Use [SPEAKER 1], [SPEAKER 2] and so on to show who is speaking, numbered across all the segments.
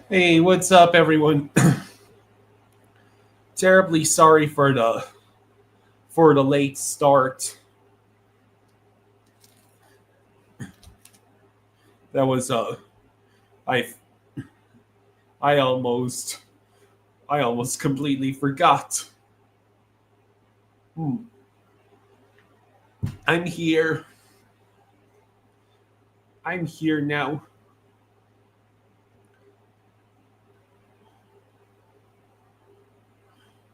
[SPEAKER 1] Hey, what's up, everyone? Terribly sorry for the late start. That was I I almost I almost completely forgot. Hmm. I'm here. I'm here now.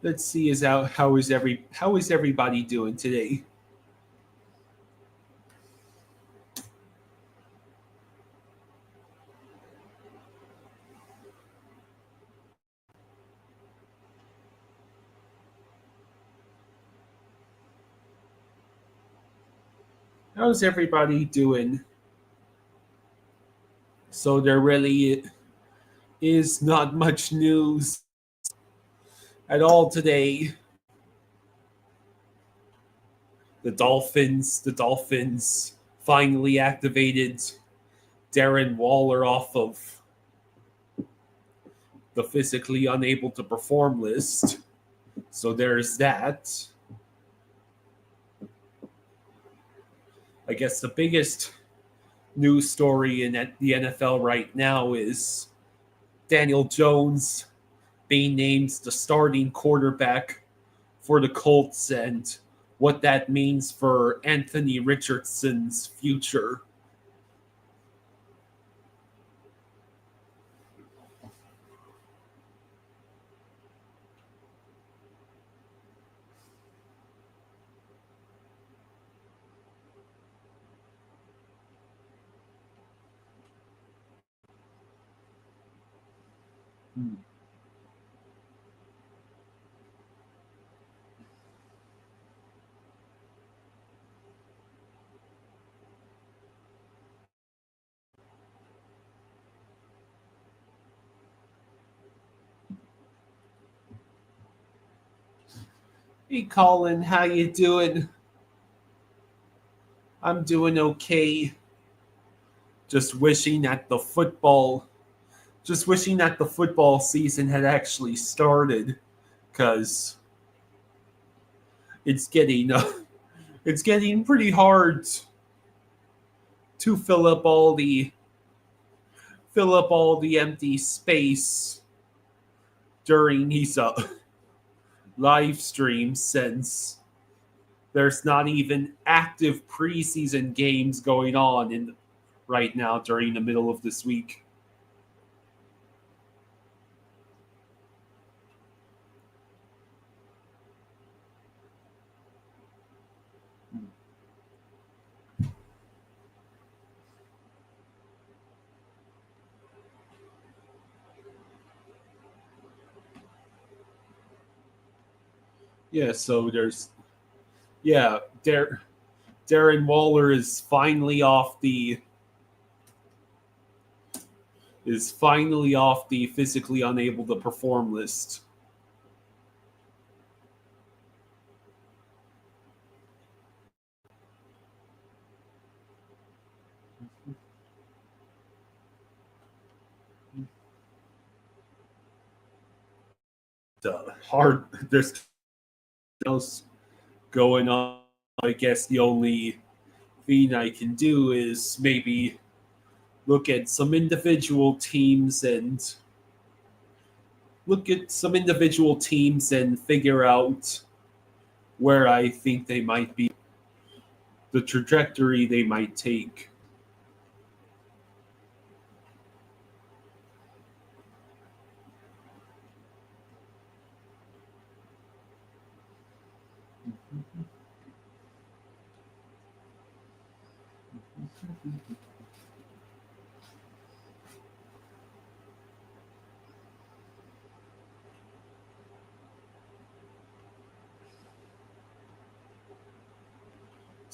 [SPEAKER 1] Let's see is how is everybody doing today? How's everybody doing? So there really is not much news at all today. The Dolphins finally activated Darren Waller off of the physically unable to perform list. So there's that. I guess the biggest news story in the NFL right now is Daniel Jones being named the starting quarterback for the Colts and what that means for Anthony Richardson's future. Hey Colin, how you doing? I'm doing okay. Just wishing that the football just wishing that the football season had actually started because it's getting it's getting pretty hard to fill up all the empty space during these live streams since there's not even active preseason games going on in right now during the middle of this week. Yeah, so there's yeah, Darren Waller is finally off the physically unable to perform list. Hard there's else going on. I guess the only thing I can do is maybe look at some individual teams and figure out where I think they might be, the trajectory they might take.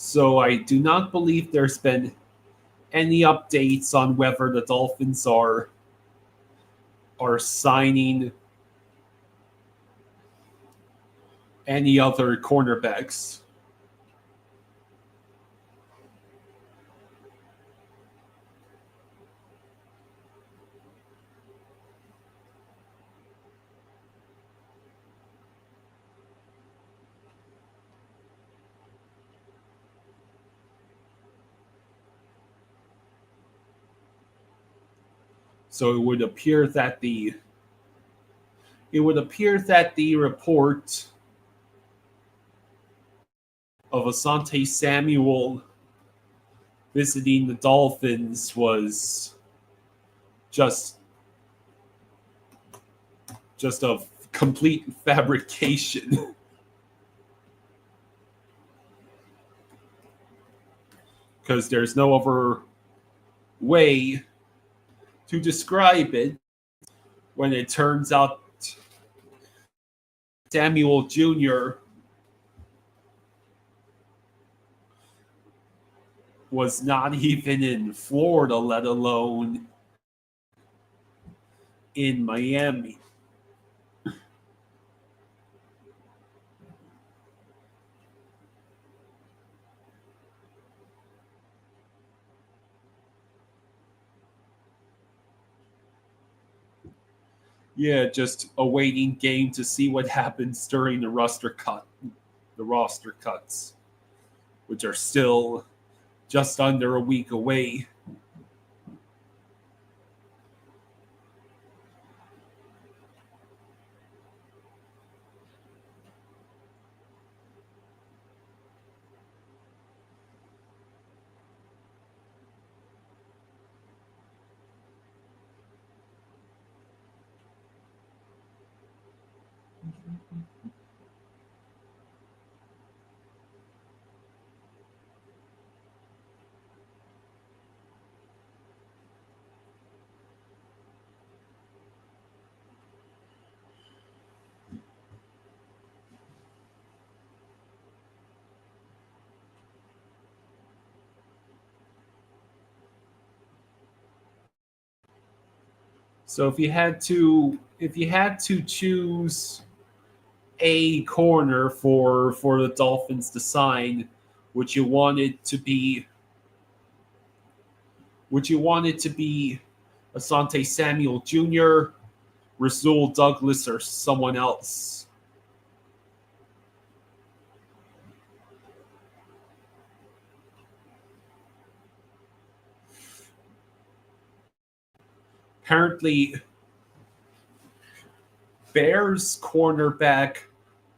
[SPEAKER 1] So I do not believe there's been any updates on whether the Dolphins are signing any other cornerbacks. So it would appear that the report of Asante Samuel visiting the Dolphins was just a complete fabrication. Because there's no other way to describe it when it turns out Samuel Jr. was not even in Florida, let alone in Miami. Yeah, just a waiting game to see what happens during the roster cuts, which are still just under a week away. So if you had to choose a corner for the Dolphins to sign, would you want it to be Asante Samuel Jr., Rasul Douglas, or someone else? Apparently, Bears cornerback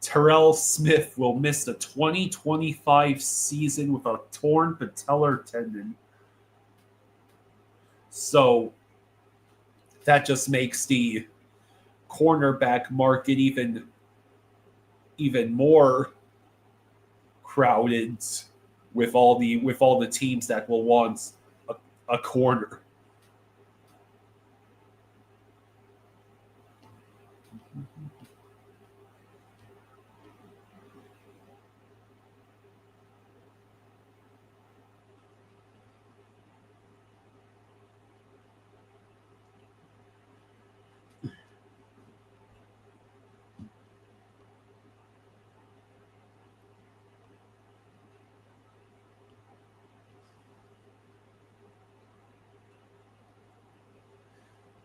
[SPEAKER 1] Terrell Smith will miss the 2025 season with a torn patellar tendon. So that just makes the cornerback market even more crowded with all the teams that will want a corner.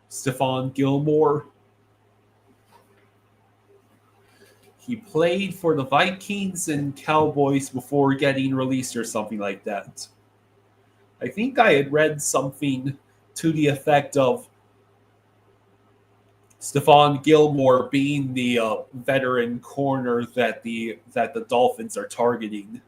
[SPEAKER 1] Stephon Gilmore, he played for the Vikings and Cowboys before getting released or something like that. I think I had read something to the effect of Stephon Gilmore being the veteran corner that the Dolphins are targeting.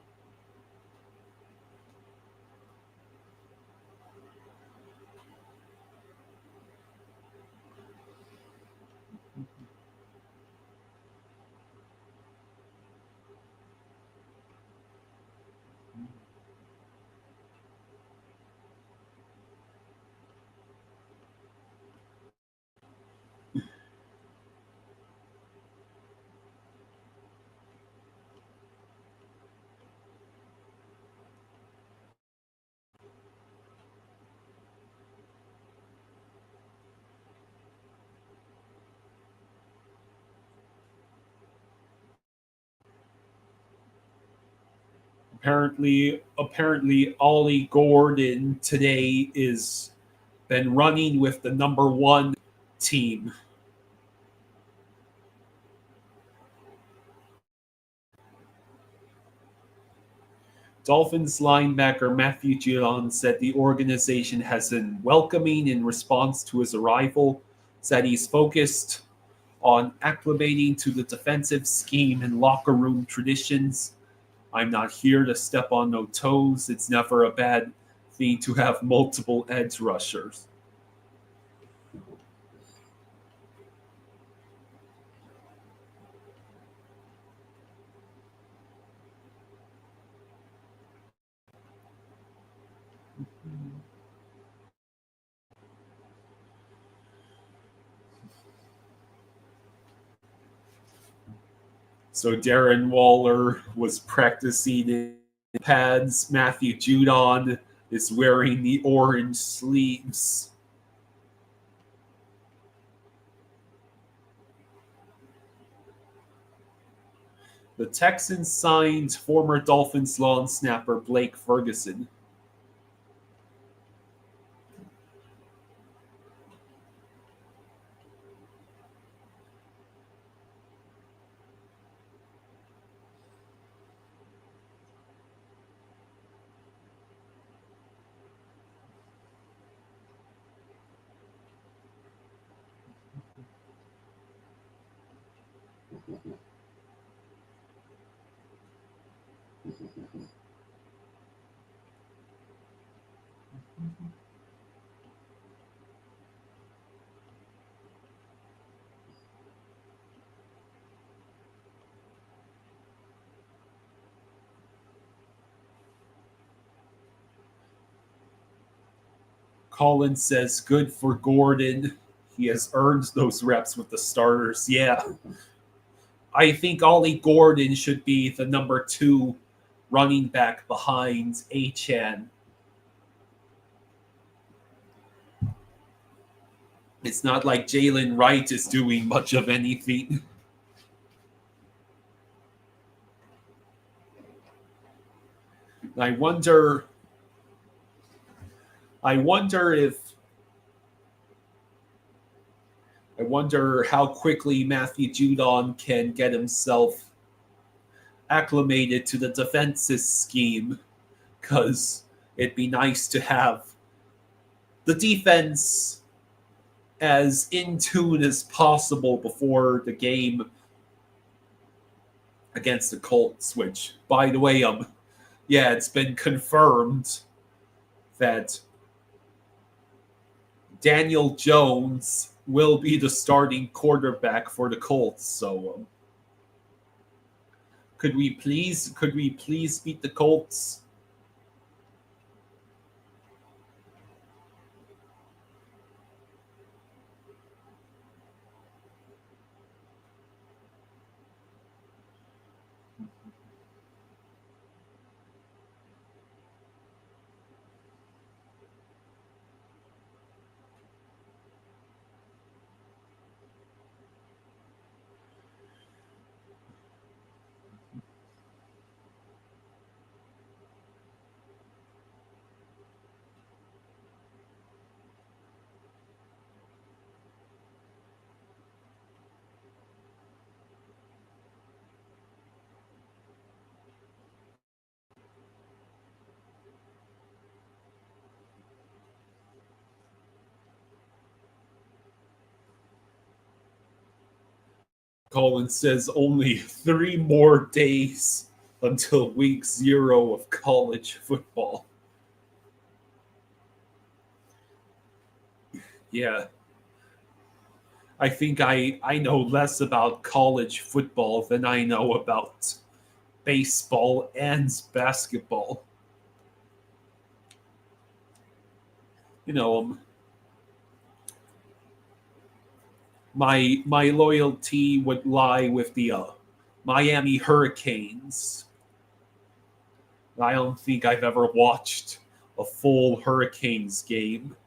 [SPEAKER 1] Apparently, Ollie Gordon today is been running with the number one team. Dolphins linebacker Matthew Judon said the organization has been welcoming in response to his arrival, said he's focused on acclimating to the defensive scheme and locker room traditions. I'm not here to step on no toes. It's never a bad thing to have multiple edge rushers. So Darren Waller was practicing in pads. Matthew Judon is wearing the orange sleeves. The Texans signed former Dolphins long snapper Blake Ferguson. Collins says, good for Gordon. He has earned those reps with the starters. Yeah. I think Ollie Gordon should be the number 2 running back behind Achan. It's not like Jalen Wright is doing much of anything. I wonder I wonder if I wonder how quickly Matthew Judon can get himself acclimated to the defensive scheme, because it'd be nice to have the defense as in tune as possible before the game against the Colts, which, by the way, yeah, it's been confirmed that Daniel Jones will be the starting quarterback for the Colts. So, could we please beat the Colts? Colin says only 3 more days until week 0 of college football. Yeah, I think I know less about college football than I know about baseball and basketball. You know, my loyalty would lie with the Miami Hurricanes. I don't think I've ever watched a full Hurricanes game.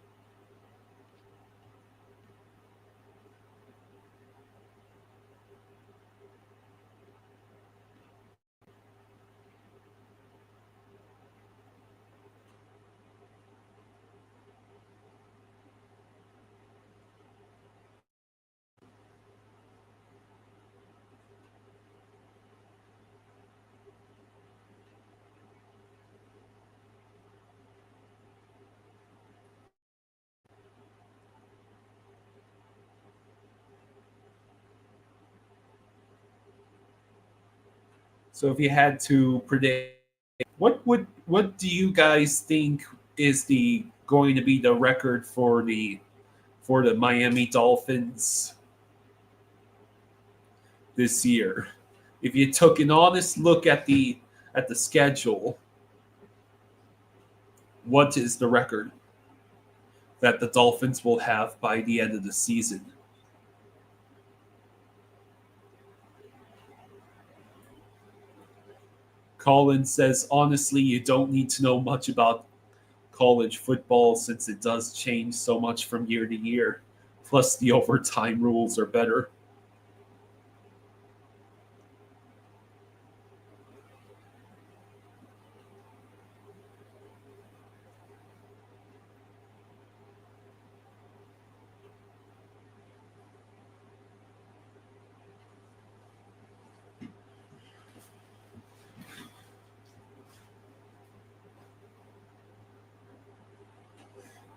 [SPEAKER 1] So if you had to predict, what do you guys think is the going to be the record for the Miami Dolphins this year? If you took an honest look at the schedule, what is the record that the Dolphins will have by the end of the season? Colin says, honestly, you don't need to know much about college football since it does change so much from year to year. Plus, the overtime rules are better.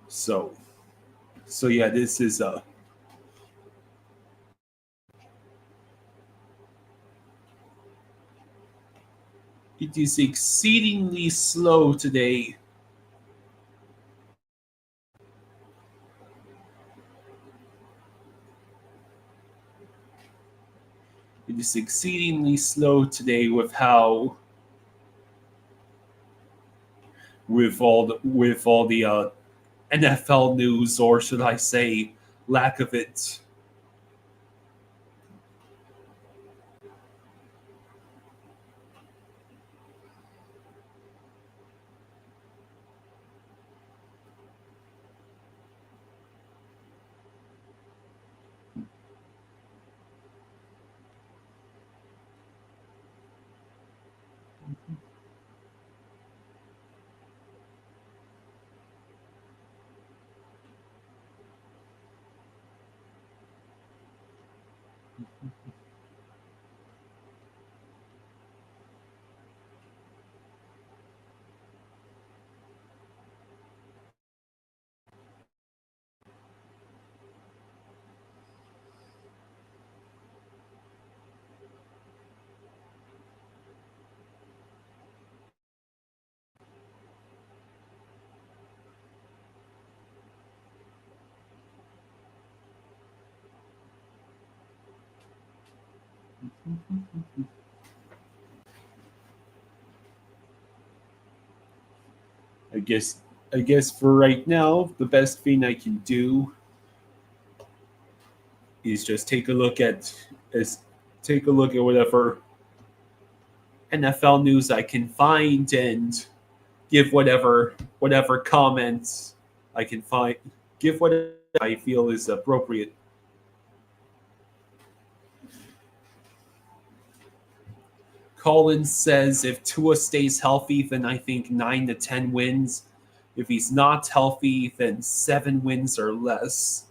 [SPEAKER 1] So, so yeah, this is it is exceedingly slow today. It is exceedingly slow today with all the NFL news, or should I say, lack of it. I guess I guess for right now, the best thing I can do is just is take a look at whatever NFL news I can find and give whatever comments I can find, give whatever I feel is appropriate. Collins says if Tua stays healthy, then I think 9 to 10 wins. If he's not healthy, then 7 wins or less.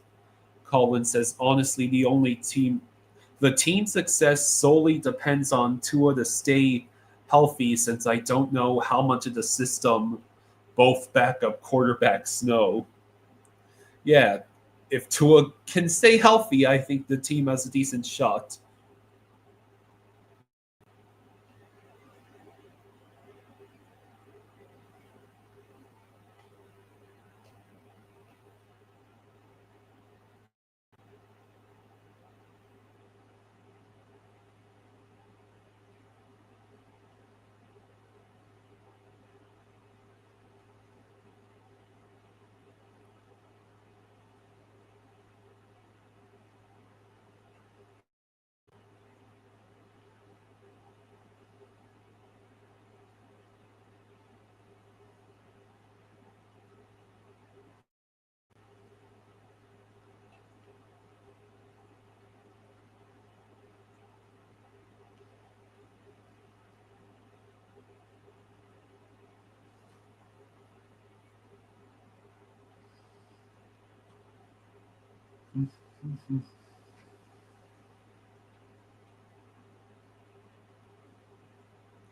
[SPEAKER 1] Collins says honestly, the team success solely depends on Tua to stay healthy, since I don't know how much of the system both backup quarterbacks know. Yeah, if Tua can stay healthy, I think the team has a decent shot.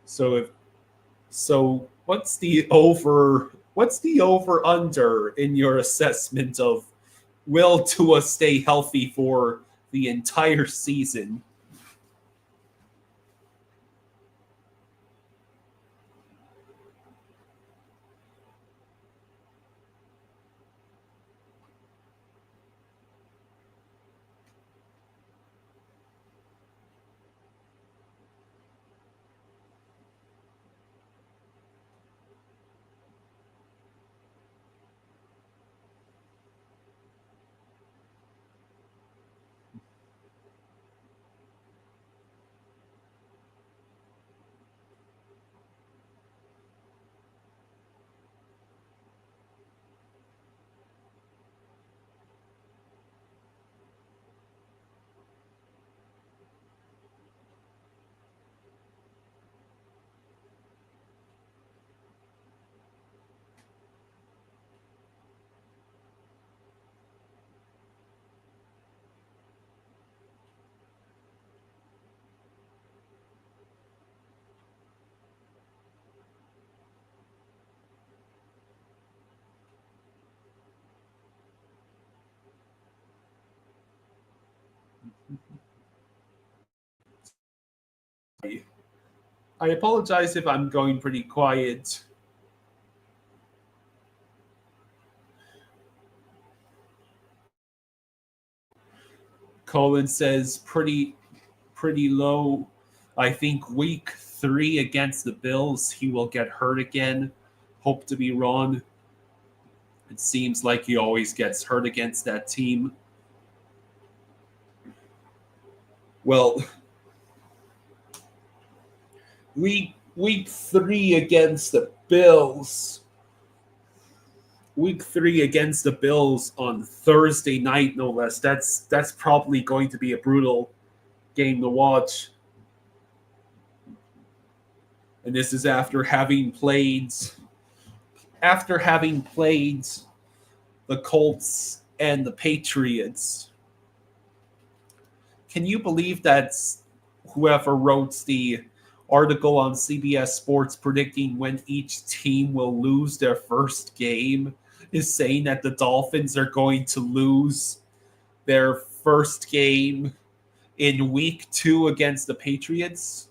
[SPEAKER 1] So if so, what's the over under in your assessment of will Tua stay healthy for the entire season? I apologize if I'm going pretty quiet. Colin says pretty low. I think week 3 against the Bills, he will get hurt again. Hope to be wrong. It seems like he always gets hurt against that team. Well, week 3 against the Bills. Week 3 against the Bills on Thursday night, no less. That's probably going to be a brutal game to watch. And this is after having played the Colts and the Patriots. Can you believe that whoever wrote the article on CBS Sports predicting when each team will lose their first game is saying that the Dolphins are going to lose their first game in week 2 against the Patriots?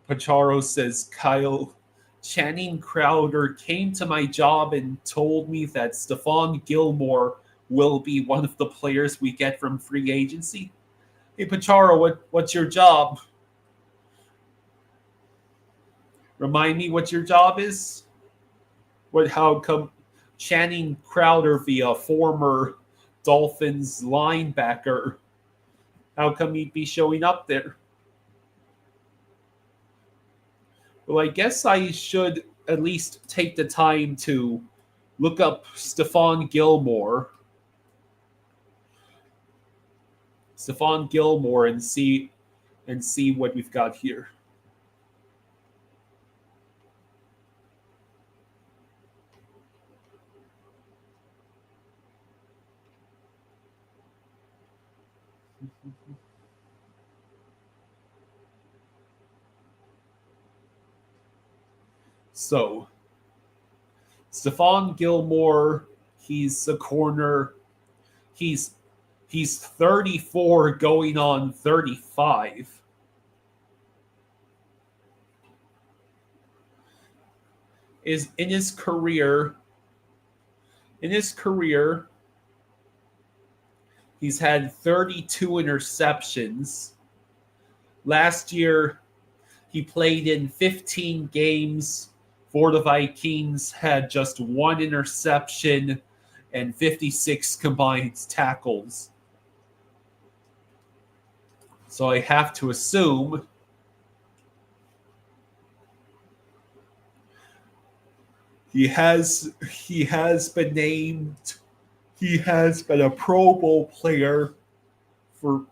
[SPEAKER 1] Pacharo says, Kyle, Channing Crowder came to my job and told me that Stephon Gilmore will be one of the players we get from free agency. Hey, Pacharo, what's your job? Remind me what your job is? How come Channing Crowder, via former Dolphins linebacker, how come he'd be showing up there? Well, I guess I should at least take the time to look up Stephon Gilmore. And see what we've got here. So, Stephon Gilmore, he's a corner. He's 34 going on 35. Is in his career, he's had 32 interceptions. Last year, he played in 15 games for the Vikings, had just 1 interception and 56 combined tackles. So I have to assume he has been a Pro Bowl player for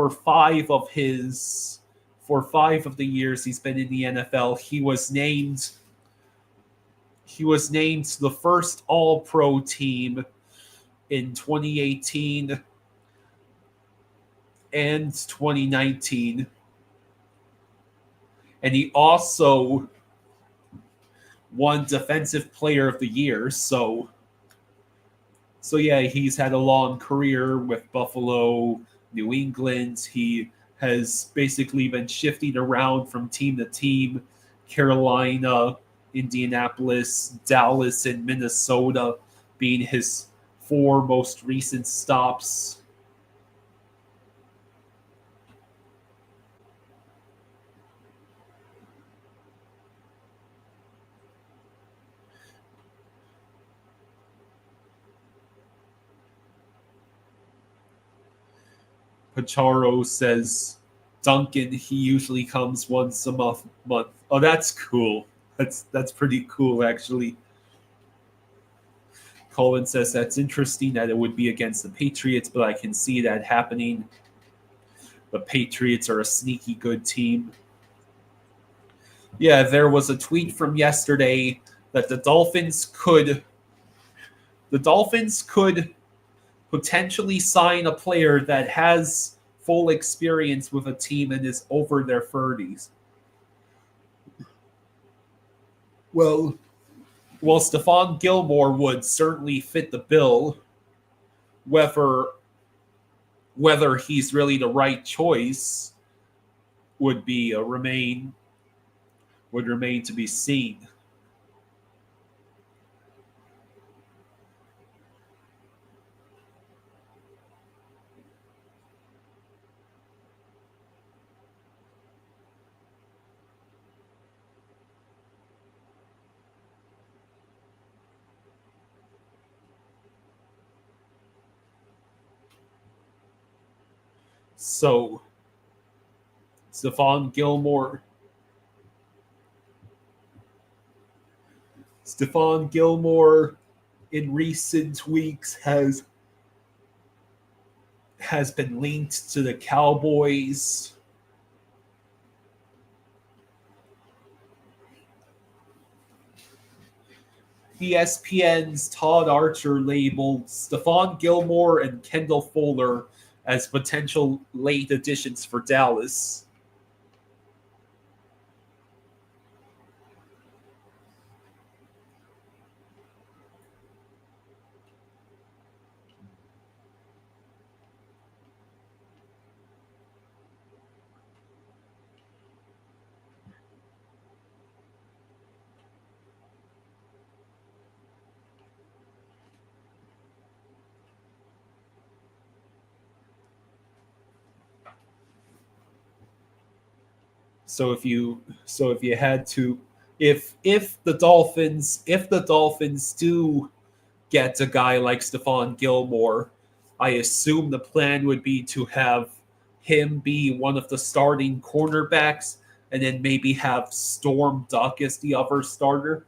[SPEAKER 1] 5 of the years he's been in the NFL. He was named the first All-Pro team in 2018 and 2019. And he also won Defensive Player of the Year. So yeah, he's had a long career with Buffalo, New England. He has basically been shifting around from team to team. Carolina, Indianapolis, Dallas, and Minnesota being his 4 most recent stops. Pacharo says Duncan, he usually comes once a month. Oh, that's cool. That's pretty cool, actually. Colin says that's interesting that it would be against the Patriots, but I can see that happening. The Patriots are a sneaky good team. Yeah, there was a tweet from yesterday that the Dolphins could the Dolphins could potentially sign a player that has full experience with a team and is over their 30s. Well, Stephon Gilmore would certainly fit the bill. Whether he's really the right choice would remain to be seen. So, Stephon Gilmore in recent weeks has been linked to the Cowboys. ESPN's Todd Archer labeled Stephon Gilmore and Kendall Fuller as potential late additions for Dallas. If you had to if the Dolphins do get a guy like Stephon Gilmore, I assume the plan would be to have him be one of the starting cornerbacks and then maybe have Storm Duck as the other starter.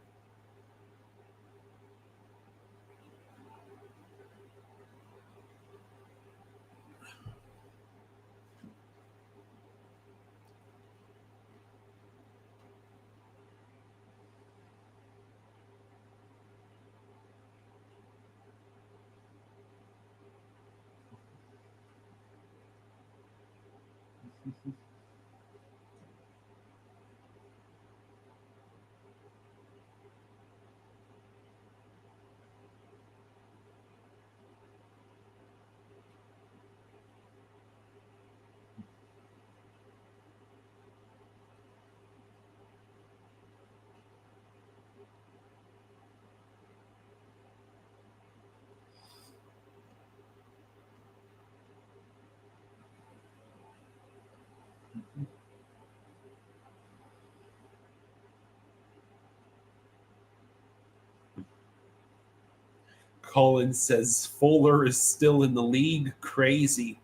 [SPEAKER 1] Collins says Fuller is still in the league. Crazy.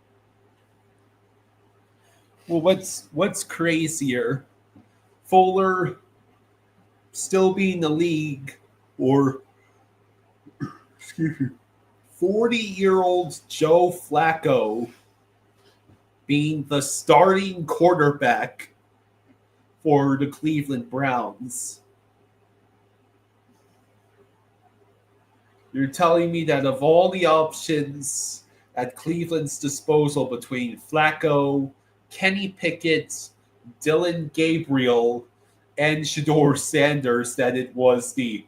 [SPEAKER 1] Well, what's crazier? Fuller still being in the league, or excuse me, 40-year-old Joe Flacco being the starting quarterback for the Cleveland Browns. You're telling me that of all the options at Cleveland's disposal between Flacco, Kenny Pickett, Dylan Gabriel, and Shador Sanders, that it was the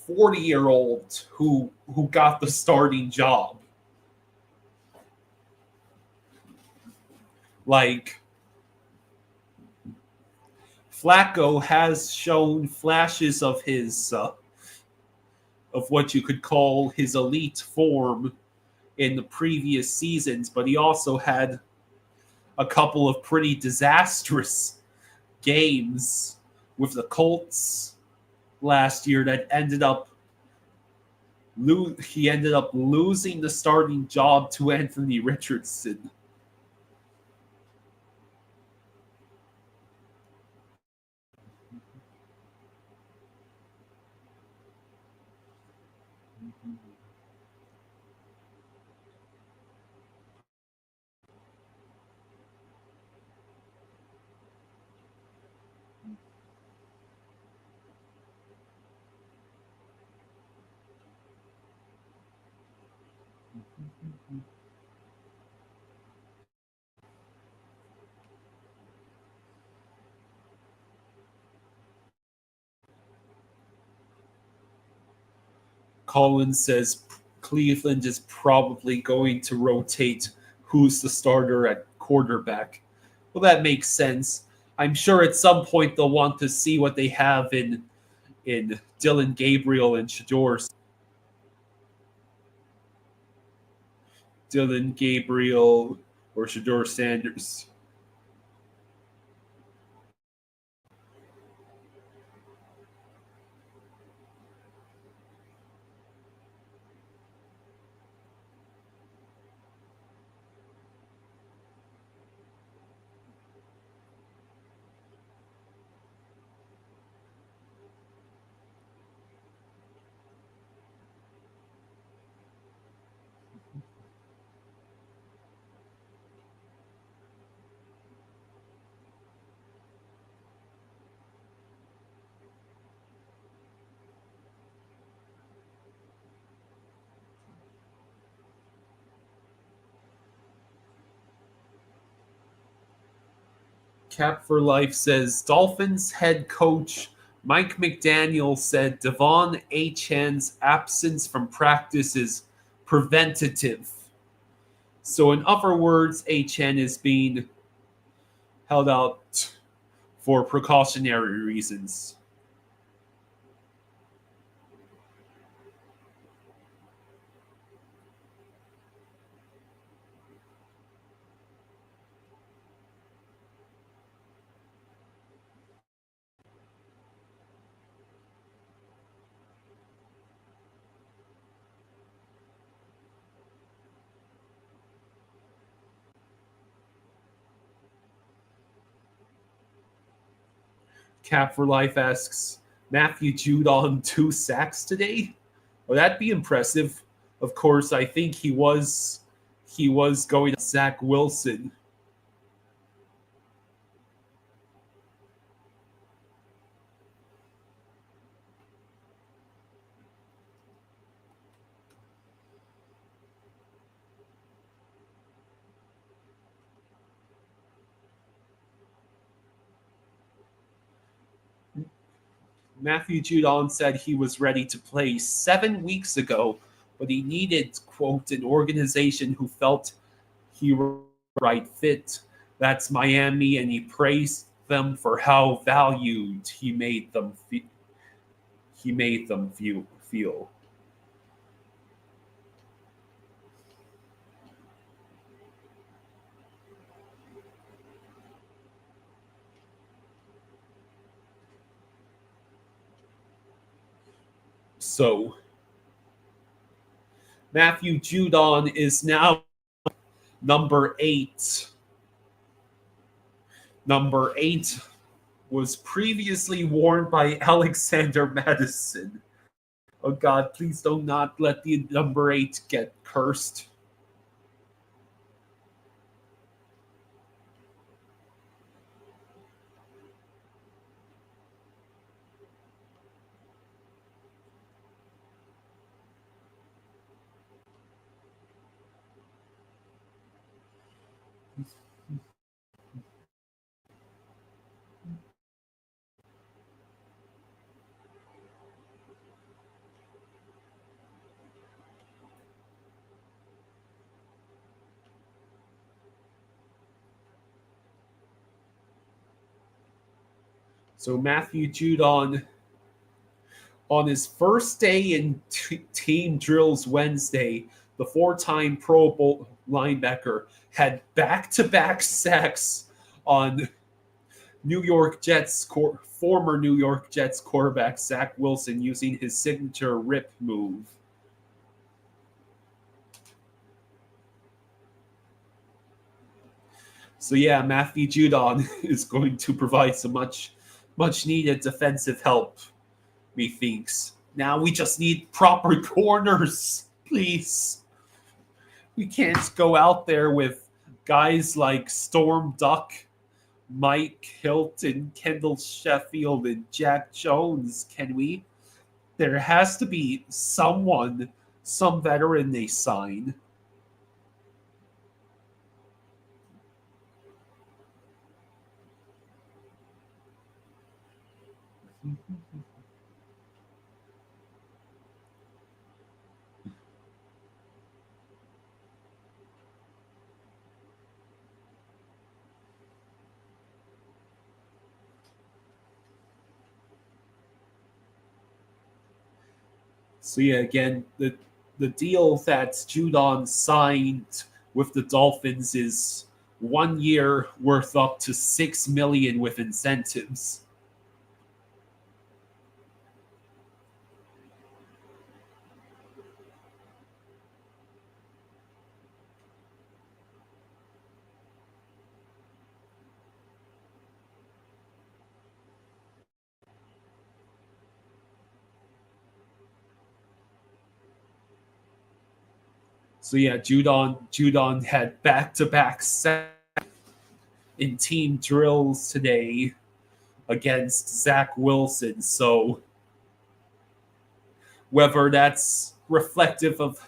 [SPEAKER 1] 40-year-old who got the starting job? Like, Flacco has shown flashes of his of what you could call his elite form in the previous seasons, but he also had a couple of pretty disastrous games with the Colts last year that ended up losing the starting job to Anthony Richardson. Collins says Cleveland is probably going to rotate who's the starter at quarterback. Well, that makes sense. I'm sure at some point they'll want to see what they have in Dylan Gabriel and Dylan Gabriel or Shador Sanders. Cap for Life says Dolphins head coach Mike McDaniel said Devon Achan's absence from practice is preventative. So, in other words, Achan is being held out for precautionary reasons. Cap for Life asks Matthew Judon 2 sacks today. Well, that'd be impressive. Of course, I think he was going to Zach Wilson. Matthew Judon said he was ready to play 7 weeks ago, but he needed, quote, an organization who felt he was the right fit. That's Miami, and he praised them for how valued he made them feel. So Matthew Judon is now number 8. Number 8 was previously worn by Alexander Madison. Oh God, please do not let the number 8 get cursed. So Matthew Judon, on his first day in team drills Wednesday, the 4-time Pro Bowl linebacker had back-to-back sacks on former New York Jets quarterback Zach Wilson using his signature rip move. So yeah, Matthew Judon is going to provide some much needed defensive help, methinks. Now we just need proper corners, please. We can't go out there with guys like Storm Duck, Mike Hilton, Kendall Sheffield, and Jack Jones, can we? There has to be some veteran they sign. So yeah, again, the deal that Judon signed with the Dolphins is 1 year worth up to 6 million with incentives. So yeah, Judon had back-to-back in team drills today against Zach Wilson. So whether that's reflective of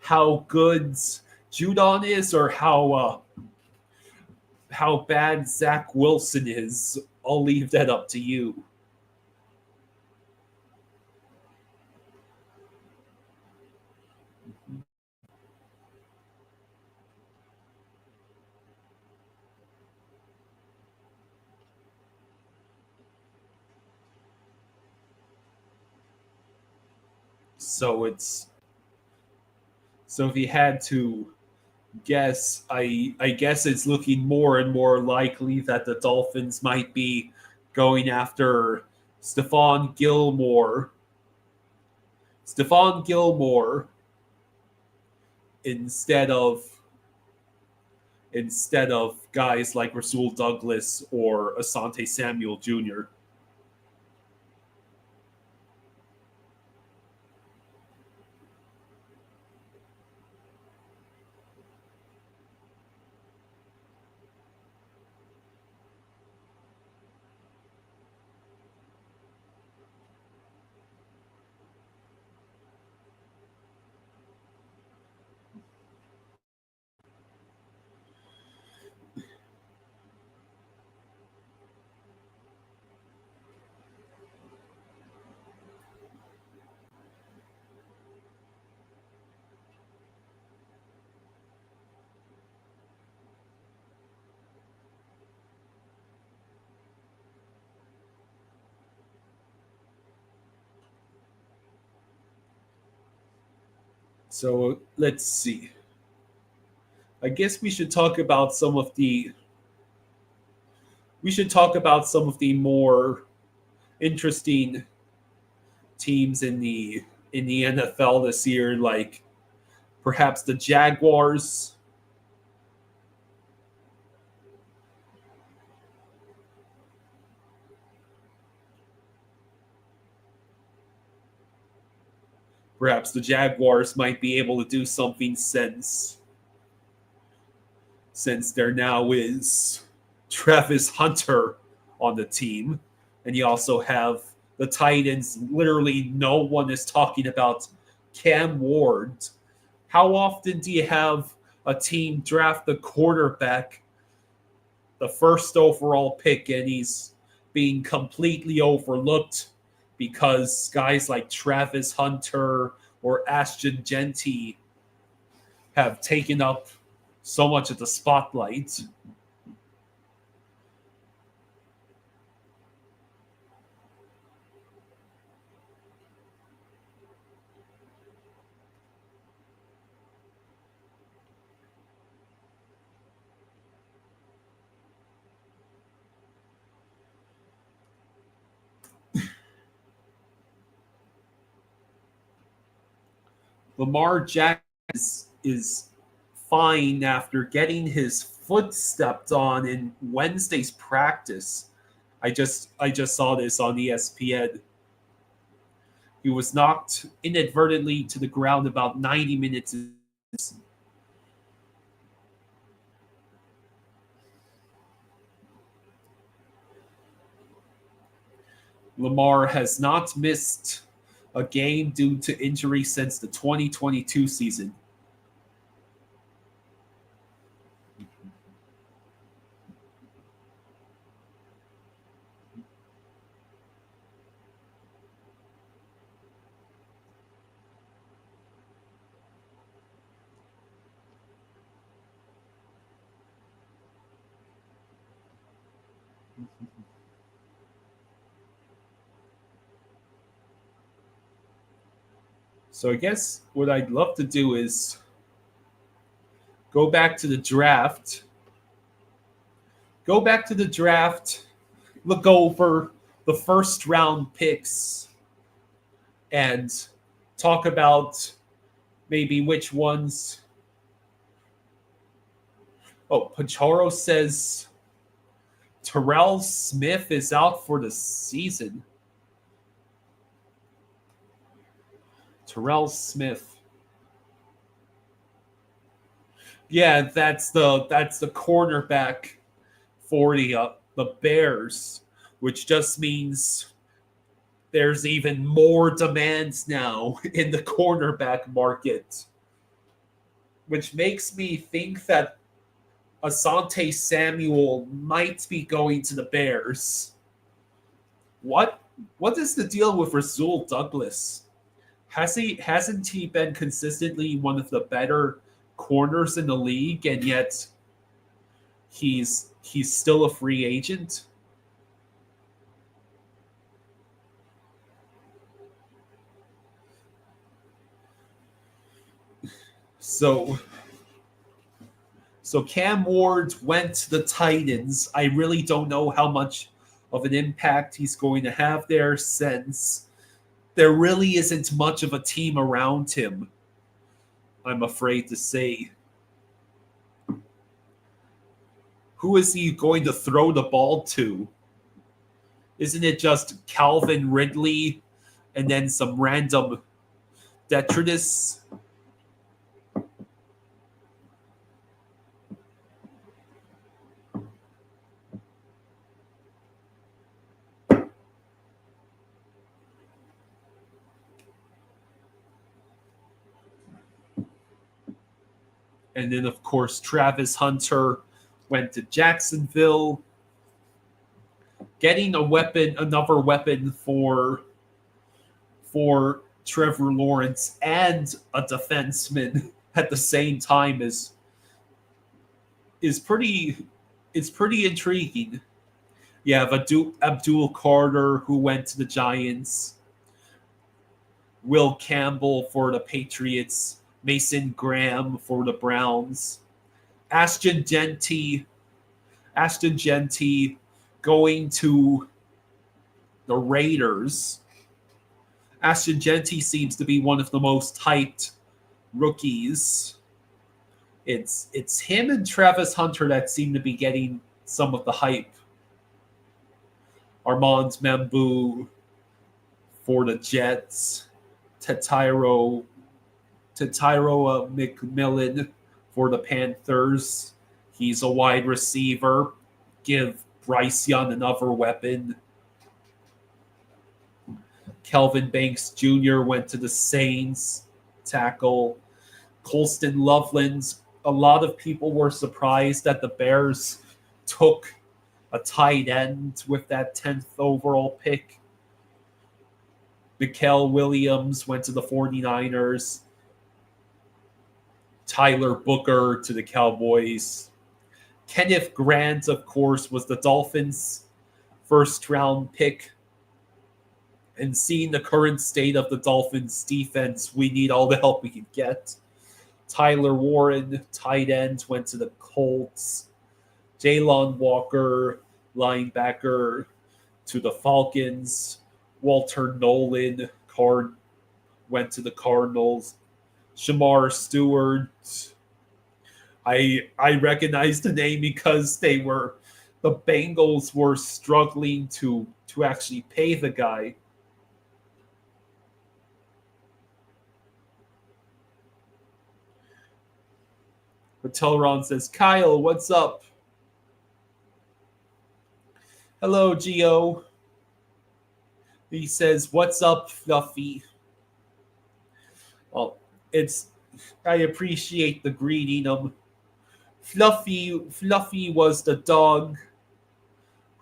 [SPEAKER 1] how good Judon is or how bad Zach Wilson is, I'll leave that up to you. So it's so if you had to guess, I guess it's looking more and more likely that the Dolphins might be going after Stephon Gilmore. Stephon Gilmore instead of instead of guys like Rasul Douglas or Asante Samuel Jr. So let's see. I guess we should talk about some of the more interesting teams in the NFL this year, like perhaps the Jaguars. Perhaps the Jaguars might be able to do something since there now is Travis Hunter on the team, and you also have the Titans. Literally, no one is talking about Cam Ward. How often do you have a team draft the quarterback, the first overall pick, and he's being completely overlooked because guys like Travis Hunter or Ashton Genty have taken up so much of the spotlight? Lamar Jackson is fine after getting his foot stepped on in Wednesday's practice. I just saw this on ESPN. He was knocked inadvertently to the ground about 90 minutes. Lamar has not missed a game due to injury since the 2022 season. So I guess what I'd love to do is go back to the draft. Go back to the draft, look over the first round picks, and talk about maybe which ones. Oh, Pacharo says Terrell Smith is out for the season. Terrell Smith. Yeah, that's the cornerback for the Bears, which just means there's even more demands now in the cornerback market, which makes me think that Asante Samuel might be going to the Bears. What is the deal with Rasul Douglas? Hasn't he been consistently one of the better corners in the league, and yet he's still a free agent? So Cam Ward went to the Titans. I really don't know how much of an impact he's going to have there, since there really isn't much of a team around him, I'm afraid to say. Who is he going to throw the ball to? Isn't it just Calvin Ridley and then some random detritus? And then, of course, Travis Hunter went to Jacksonville, getting another weapon for Trevor Lawrence and a defenseman at the same time is pretty intriguing. You have Abdul Carter, who went to the Giants, Will Campbell for the Patriots, Mason Graham for the Browns, Ashton Genty going to the Raiders. Ashton Genty seems to be one of the most hyped rookies. It's him and Travis Hunter that seem to be getting some of the hype. Armand Membu for the Jets, Tatiro McMillan for the Panthers. He's a wide receiver. Give Bryce Young another weapon. Kelvin Banks Jr. went to the Saints. Tackle. Colston Loveland. A lot of people were surprised that the Bears took a tight end with that 10th overall pick. Mikael Williams went to the 49ers. Tyler Booker to the Cowboys. Kenneth Grant, of course, was the Dolphins' first-round pick. And seeing the current state of the Dolphins' defense, we need all the help we can get. Tyler Warren, tight end, went to the Colts. Jalen Walker, linebacker, to the Falcons. Walter Nolan went to the Cardinals. Shamar Stewart. I recognize the name because the Bengals were struggling to actually pay the guy. But Teleron says, Kyle, what's up? Hello, Gio. He says, what's up, Fluffy? Well, I appreciate the greeting. Fluffy was the dog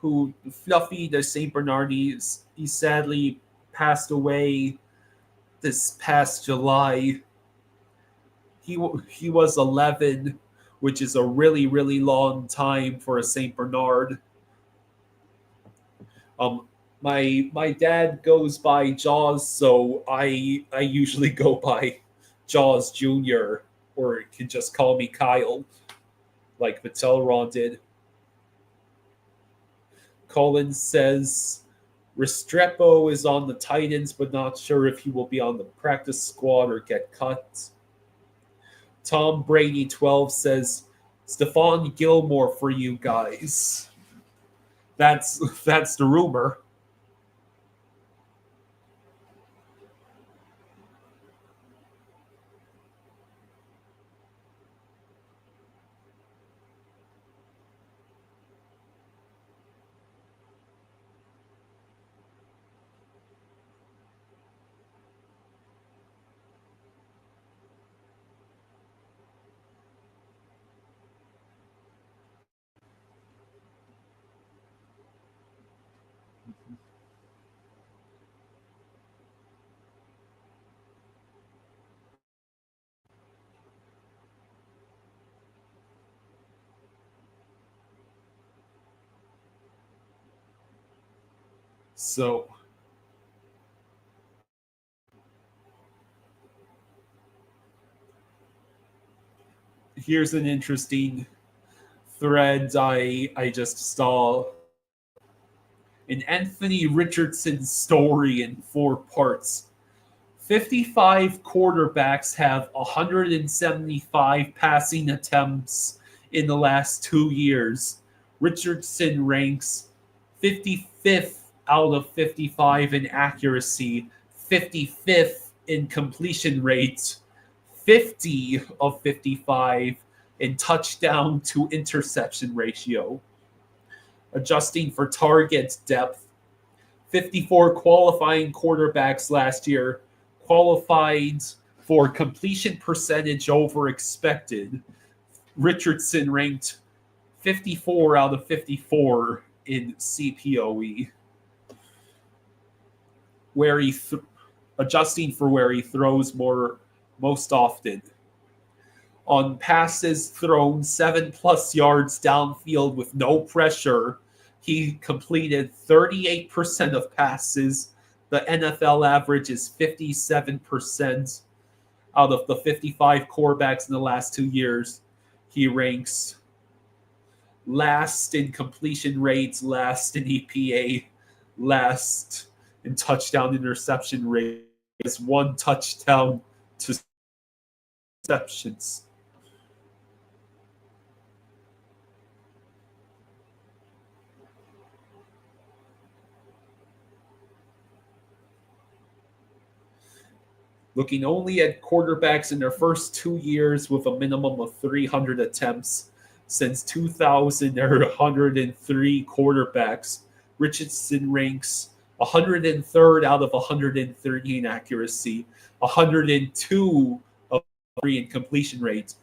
[SPEAKER 1] Fluffy the St. Bernard, he sadly passed away this past July. He was 11, which is a really, really long time for a St. Bernard. My dad goes by Jaws, so I usually go by Jaws Jr. or you can just call me Kyle, like Mattelron did. Collins says Restrepo is on the Titans, but not sure if he will be on the practice squad or get cut. Tom Brady 12 says Stephon Gilmore for you guys. That's the rumor. So here's an interesting thread I just saw. An Anthony Richardson story in 4 parts. 55 quarterbacks have 175 passing attempts in the last 2 years. Richardson ranks 55th out of 55 in accuracy, 55th in completion rate, 50 of 55 in touchdown to interception ratio. Adjusting for target depth, 54 qualifying quarterbacks last year qualified for completion percentage over expected. Richardson ranked 54 out of 54 in CPOE, where adjusting for where he throws most often. On passes thrown 7+ yards downfield with no pressure, he completed 38% of passes. The NFL average is 57%. Out of the 55 quarterbacks in the last 2 years, he ranks last in completion rates, last in EPA, last in touchdown interception rate. Is 1 touchdown to interceptions. Looking only at quarterbacks in their first 2 years with a minimum of 300 attempts. Since 2000, there are 103 quarterbacks. Richardson ranks 103rd out of 130 in accuracy, 102 of 3 in completion rate,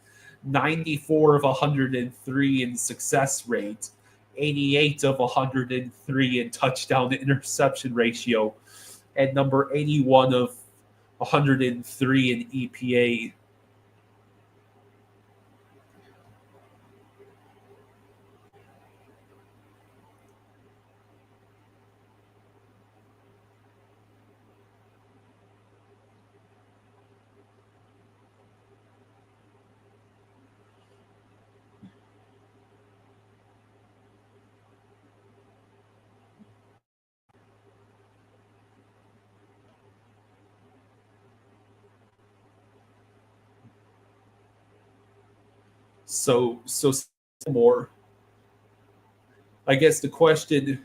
[SPEAKER 1] 94 of 103 in success rate, 88 of 103 in touchdown to interception ratio, and number 81 of 103 in EPA. So more. I guess the question.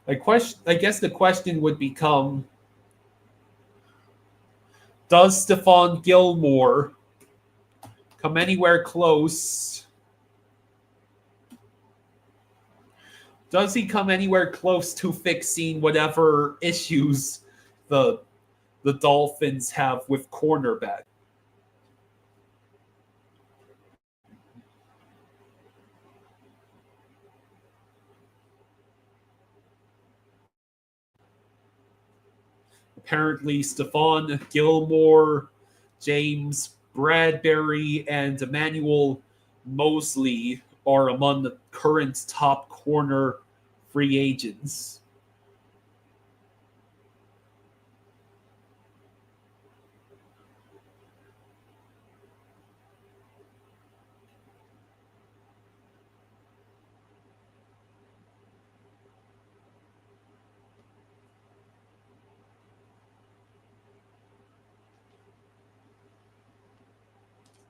[SPEAKER 1] I guess the question would become: does Stephon Gilmore come anywhere close? Does he come anywhere close to fixing whatever issues the Dolphins have with cornerback? Apparently, Stephon Gilmore, James Bradbury, and Emmanuel Mosley are among the current top corner free agents.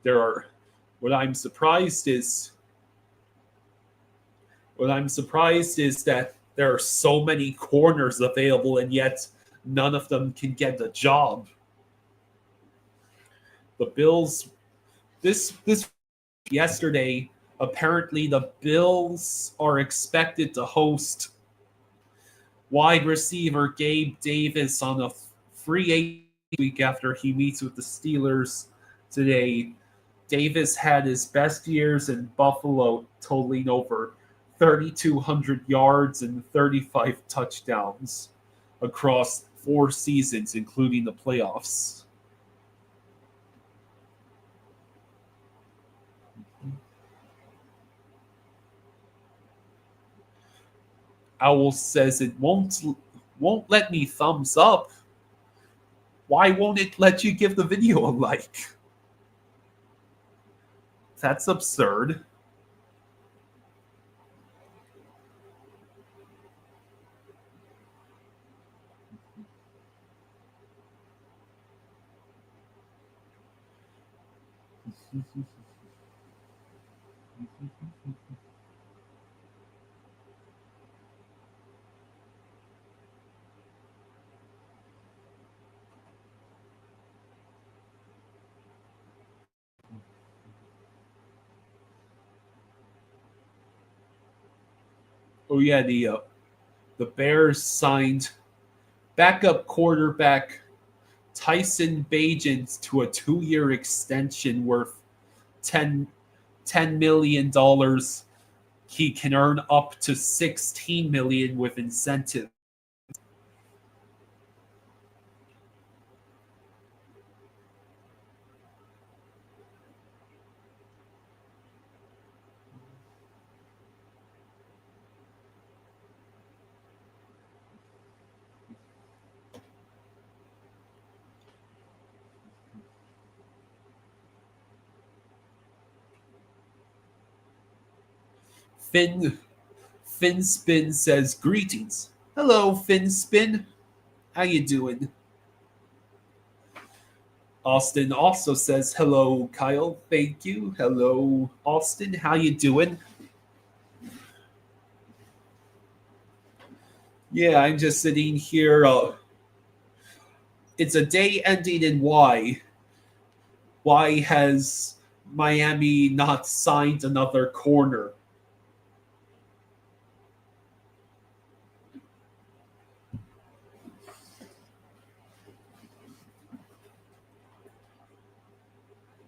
[SPEAKER 1] There are what I'm surprised is what I'm surprised is that there are so many corners available and yet none of them can get the job. The Bills this yesterday, apparently the Bills are expected to host wide receiver Gabe Davis on a free agent week after he meets with the Steelers today. Davis had his best years in Buffalo, totaling over 3,200 yards and 35 touchdowns across 4 seasons, including the playoffs. Owl says it won't let me thumbs up. Why won't it let you give the video a like? That's absurd. Oh yeah, the Bears signed backup quarterback Tyson Bagent to a 2-year extension worth 10 million dollars. He can earn up to 16 million with incentive. Finspin says greetings. Hello, Finspin. How you doing? Austin also says hello, Kyle. Thank you. Hello, Austin. How you doing? Yeah, I'm just sitting here. It's a day ending in Y. Why has Miami not signed another corner?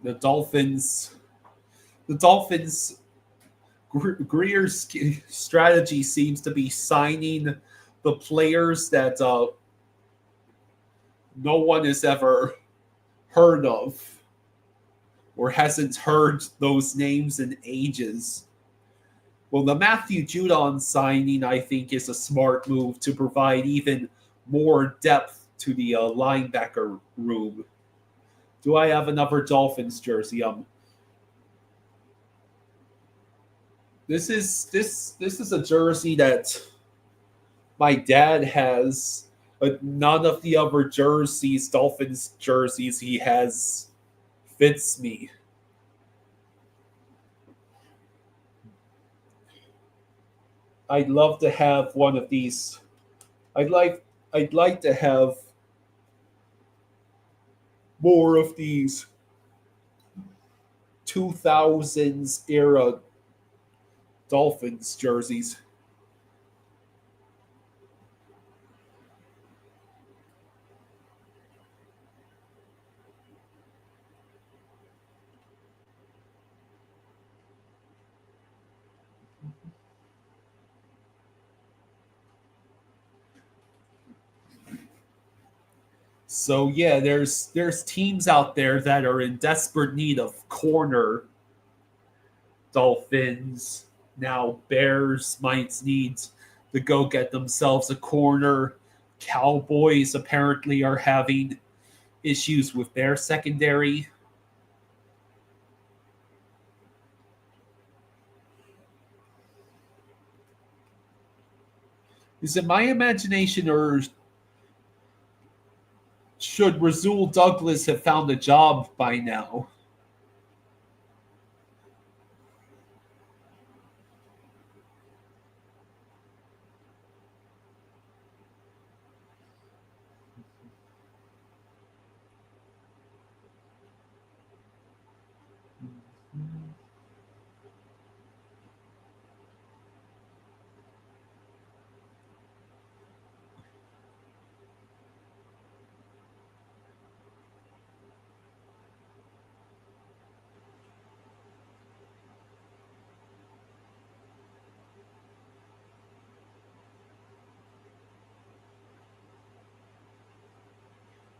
[SPEAKER 1] The Dolphins. The Dolphins. Greer's strategy seems to be signing the players that no one has ever heard of or hasn't heard those names in ages. Well, the Matthew Judon signing, I think, is a smart move to provide even more depth to the linebacker room. Do I have another Dolphins jersey? This is a jersey that my dad has, but none of the other jerseys, Dolphins jerseys he has, fits me. I'd love to have one of these. I'd like I'd like to have more of these 2000s era Dolphins jerseys. So yeah, there's teams out there that are in desperate need of corner. Dolphins now Bears might need to go get themselves a corner. Cowboys apparently are having issues with their secondary. Is it my imagination, or should Rasul Douglas have found a job by now?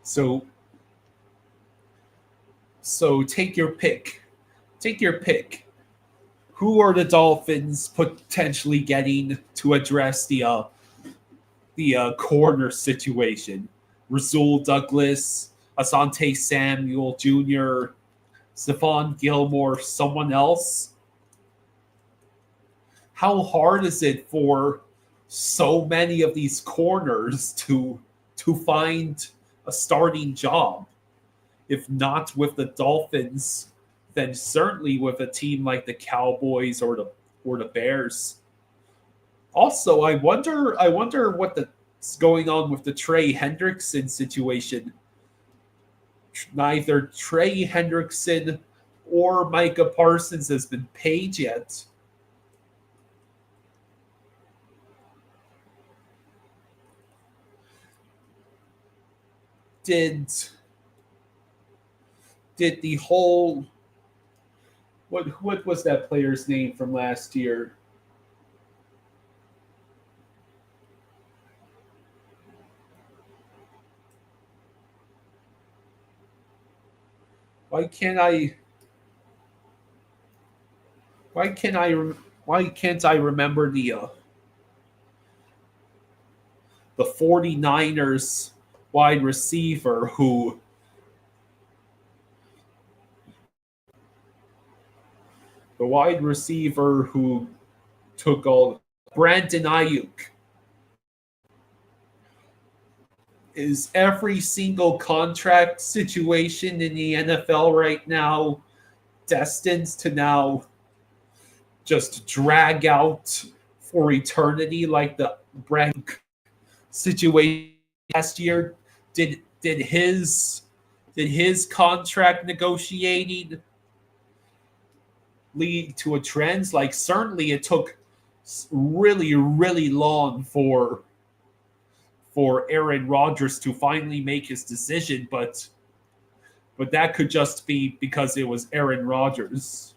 [SPEAKER 1] So so take your pick. Take your pick. Who are the Dolphins potentially getting to address the corner situation? Rasul Douglas, Asante Samuel Jr., Stephon Gilmore, someone else? How hard is it for so many of these corners to find a starting job? If not with the Dolphins, then certainly with a team like the Cowboys or the Bears. Also, I wonder what's going on with the Trey Hendrickson situation. Neither Trey Hendrickson or Micah Parsons has been paid yet. Did did the whole what was that player's name from last year? Why can't I why can I why can't I remember the 49ers wide receiver who the wide receiver who took all Brandon Ayuk? Is every single contract situation in the NFL right now destined to now just drag out for eternity like the Brand situation last year? Did his contract negotiating lead to a trend? Like, certainly it took really, really long for Aaron Rodgers to finally make his decision, but that could just be because it was Aaron Rodgers.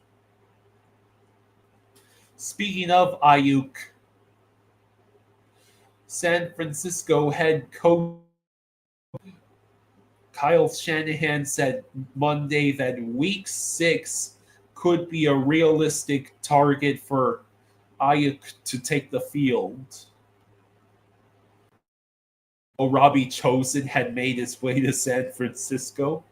[SPEAKER 1] Speaking of Ayuk, San Francisco head coach Kyle Shanahan said Monday that week 6 could be a realistic target for Ayuk to take the field. Robbie Chosen had made his way to San Francisco.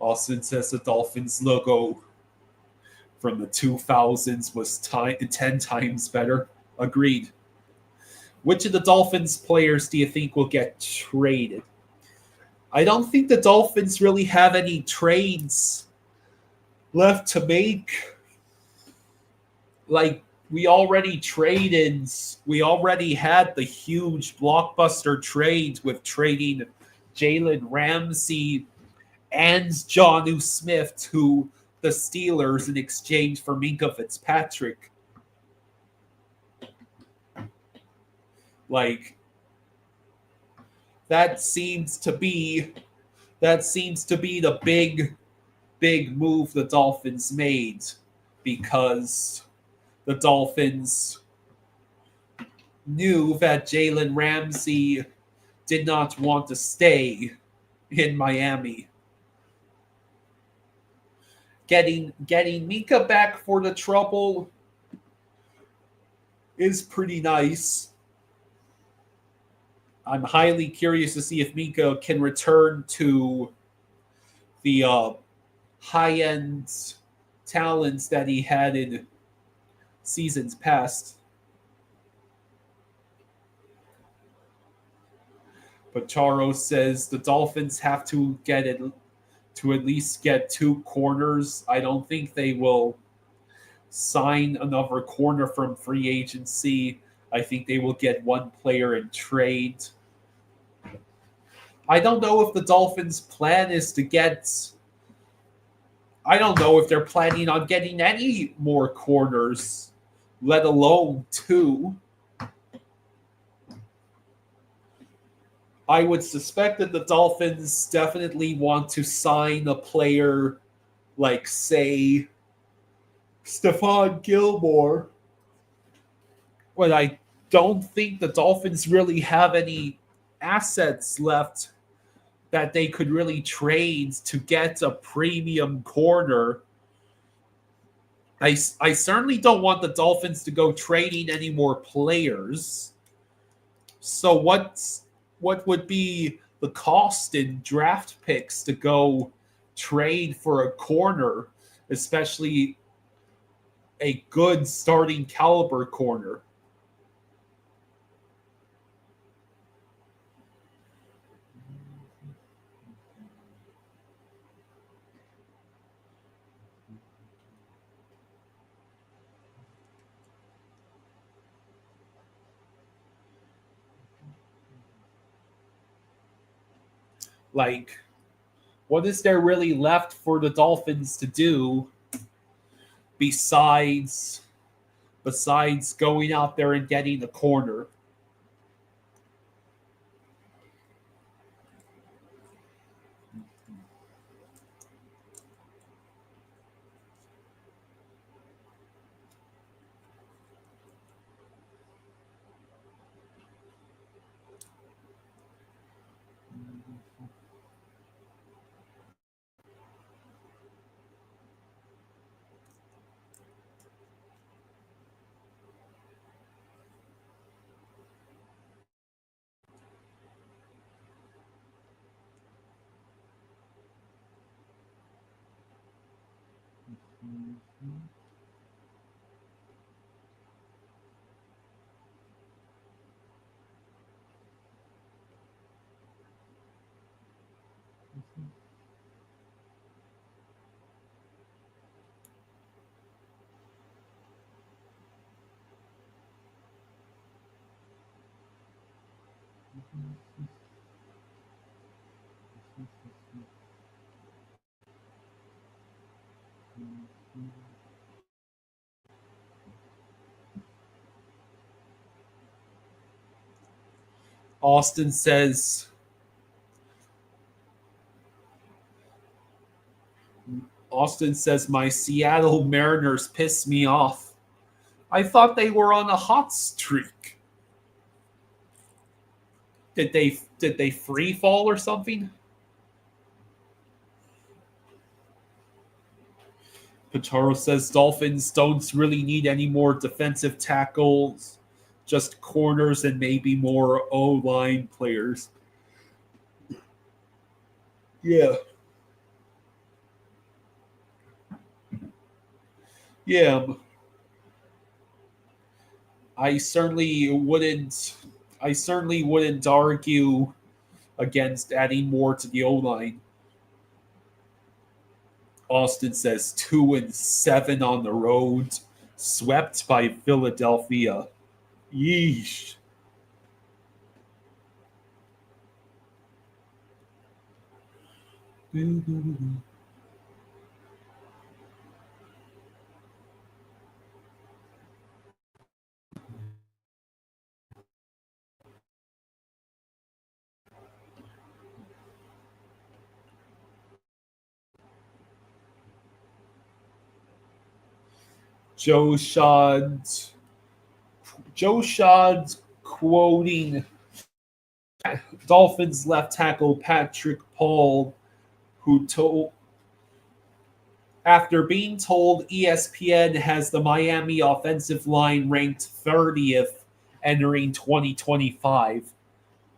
[SPEAKER 1] Austin says the Dolphins logo from the 2000s was 10 times better. Agreed. Which of the Dolphins players do you think will get traded? I don't think the Dolphins really have any trades left to make. Like, we already had the huge blockbuster trade with trading Jalen Ramsey and Jonnu Smith to the Steelers in exchange for Minka Fitzpatrick. Like, that seems to be the big move the Dolphins made, because the Dolphins knew that Jalen Ramsey did not want to stay in Miami. Getting Mika back for the trouble is pretty nice. I'm highly curious to see if Mika can return to the high end talents that he had in seasons past. But Charo says the Dolphins have to get it to at least get two corners. I don't think they will sign another corner from free agency. I think they will get one player in trade. I don't know if the Dolphins' plan is to get. I don't know if they're planning on getting any more corners, let alone two. I would suspect that the Dolphins definitely want to sign a player like, say, Stephon Gilmore. But I don't think the Dolphins really have any assets left that they could really trade to get a premium corner. I certainly don't want the Dolphins to go trading any more players. So what would be the cost in draft picks to go trade for a corner, especially a good starting caliber corner? Like, what is there really left for the Dolphins to do besides going out there and getting a corner? Austin says Austin says my Seattle Mariners piss me off. I thought they were on a hot streak. Did they free fall or something? Pitaro says Dolphins don't really need any more defensive tackles, just corners and maybe more O line players. Yeah, yeah. I certainly wouldn't. I certainly wouldn't argue against adding more to the O line. Austin says 2-7 on the road, swept by Philadelphia. Yeesh. Joe Shad, Joe Shad quoting Dolphins left tackle Patrick Paul, who told after being told ESPN has the Miami offensive line ranked 30th entering 2025.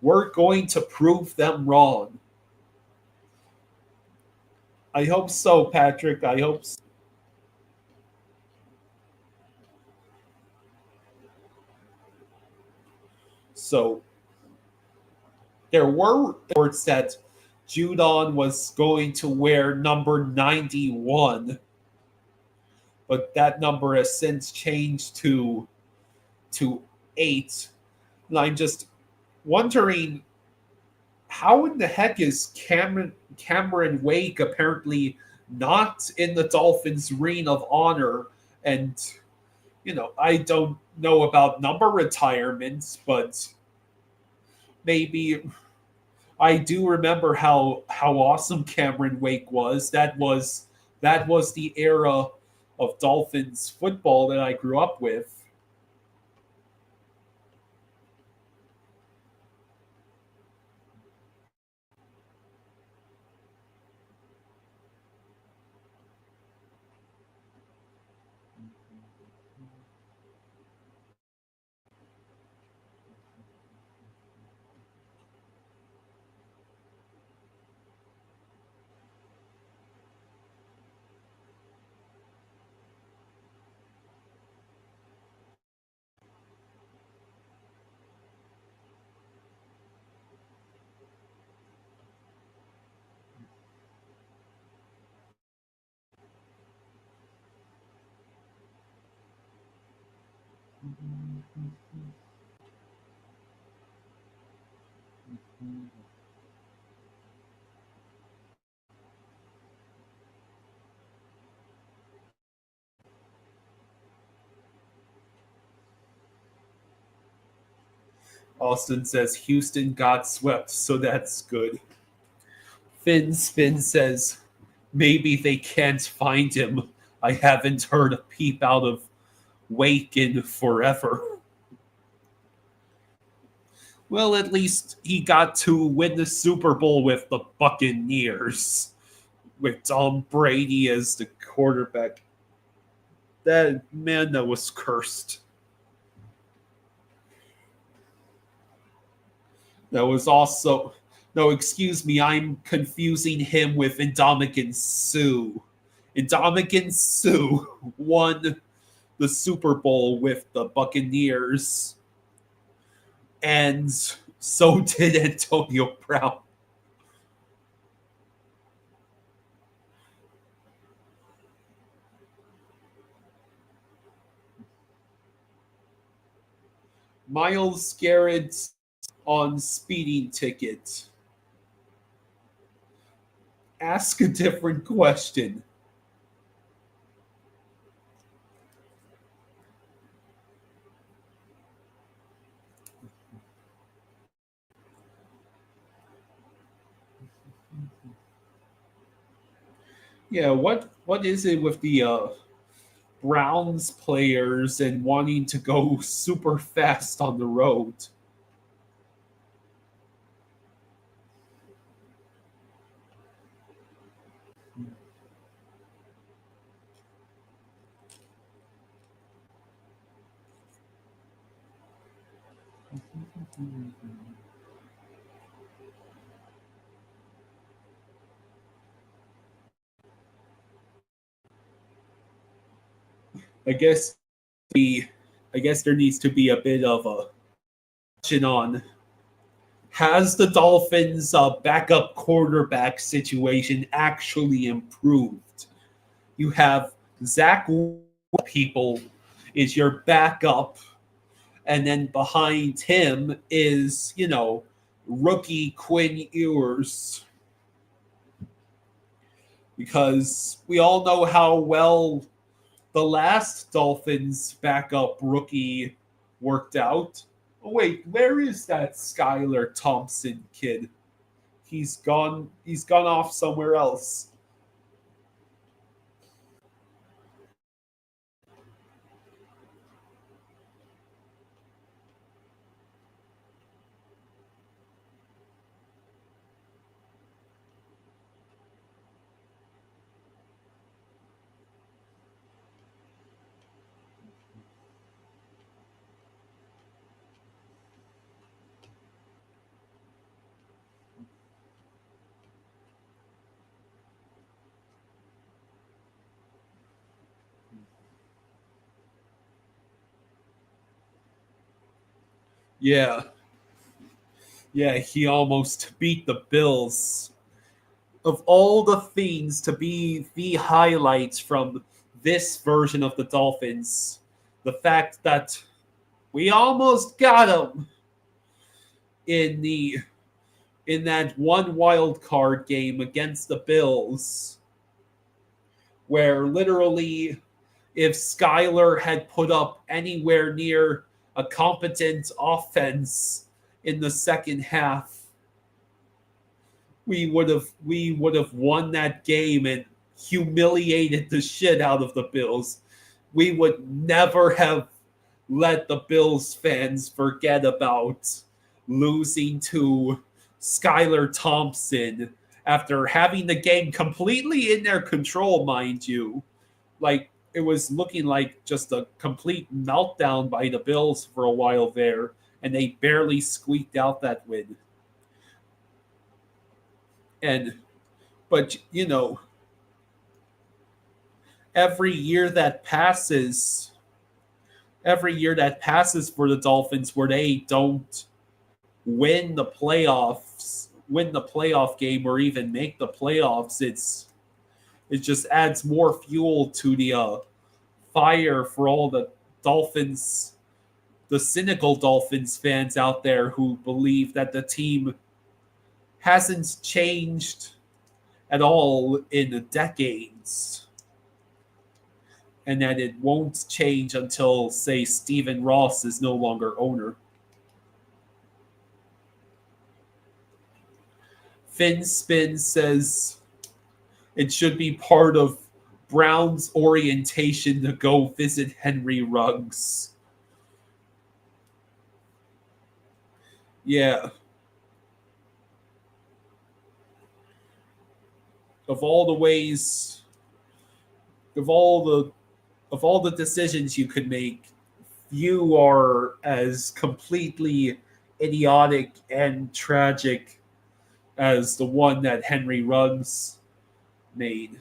[SPEAKER 1] We're going to prove them wrong. I hope so, Patrick. I hope so. So there were reports that Judon was going to wear number 91, but that number has since changed to 8. And I'm just wondering how in the heck is Cameron Wake apparently not in the Dolphins' Ring of Honor? And I don't know about number retirements, but maybe I do remember how awesome Cameron Wake was. That was the era of Dolphins football that I grew up with. Austin says Houston got swept, so that's good. Spin says maybe they can't find him. I haven't heard a peep out of Wake in forever. Well, at least he got to win the Super Bowl with the Buccaneers, with Tom Brady as the quarterback. That was cursed. That was also no, excuse me, I'm confusing him with Indomitian Sue. Indomitian Sue won the Super Bowl with the Buccaneers, and so did Antonio Brown. Miles Garrett on speeding ticket. Ask a different question. Yeah, what is it with the Browns players and wanting to go super fast on the road? I guess the I guess there needs to be a bit of a question on has the Dolphins' backup quarterback situation actually improved? You have Zach people is your backup, and then behind him is rookie Quinn Ewers, because we all know how well the last Dolphins backup rookie worked out. Oh wait, where is that Skylar Thompson kid? He's gone. He's gone off somewhere else. Yeah, yeah, he almost beat the Bills. Of all the things to be the highlights from this version of the Dolphins, the fact that we almost got him in the in that one wild card game against the Bills, where literally if Skyler had put up anywhere near a competent offense in the second half, we would have won that game and humiliated the shit out of the Bills. We would never have let the Bills fans forget about losing to Skylar Thompson after having the game completely in their control, mind you. Like it was looking like just a complete meltdown by the Bills for a while there, and they barely squeaked out that win. And but every year that passes, every year that passes for the Dolphins where they don't win the playoff game or even make the playoffs, it just adds more fuel to the fire for all the Dolphins, the cynical Dolphins fans out there who believe that the team hasn't changed at all in decades and that it won't change until, say, Stephen Ross is no longer owner. Finn Spin says it should be part of Brown's orientation to go visit Henry Ruggs. Yeah. Of all the ways, of all the of all the decisions you could make, few are as completely idiotic and tragic as the one that Henry Ruggs made.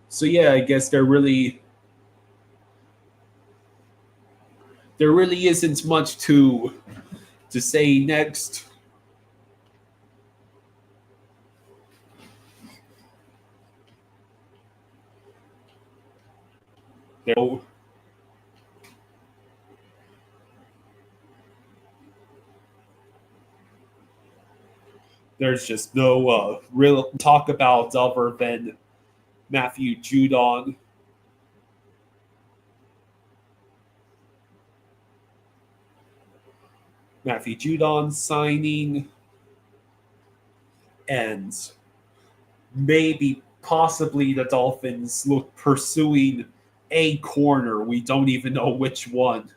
[SPEAKER 1] So yeah, I guess there really isn't much to say next. There, there's just no real talk about other than Matthew Judon. Matthew Judon signing and maybe possibly the Dolphins look pursuing a corner. We don't even know which one.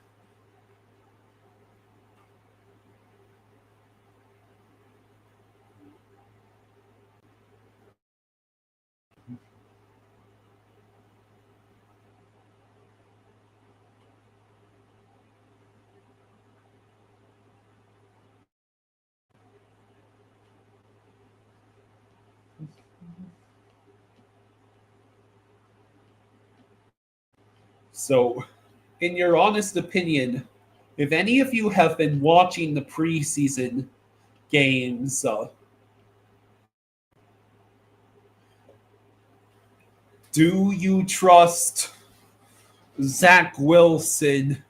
[SPEAKER 1] So, in your honest opinion, if any of you have been watching the preseason games, do you trust Zach Wilson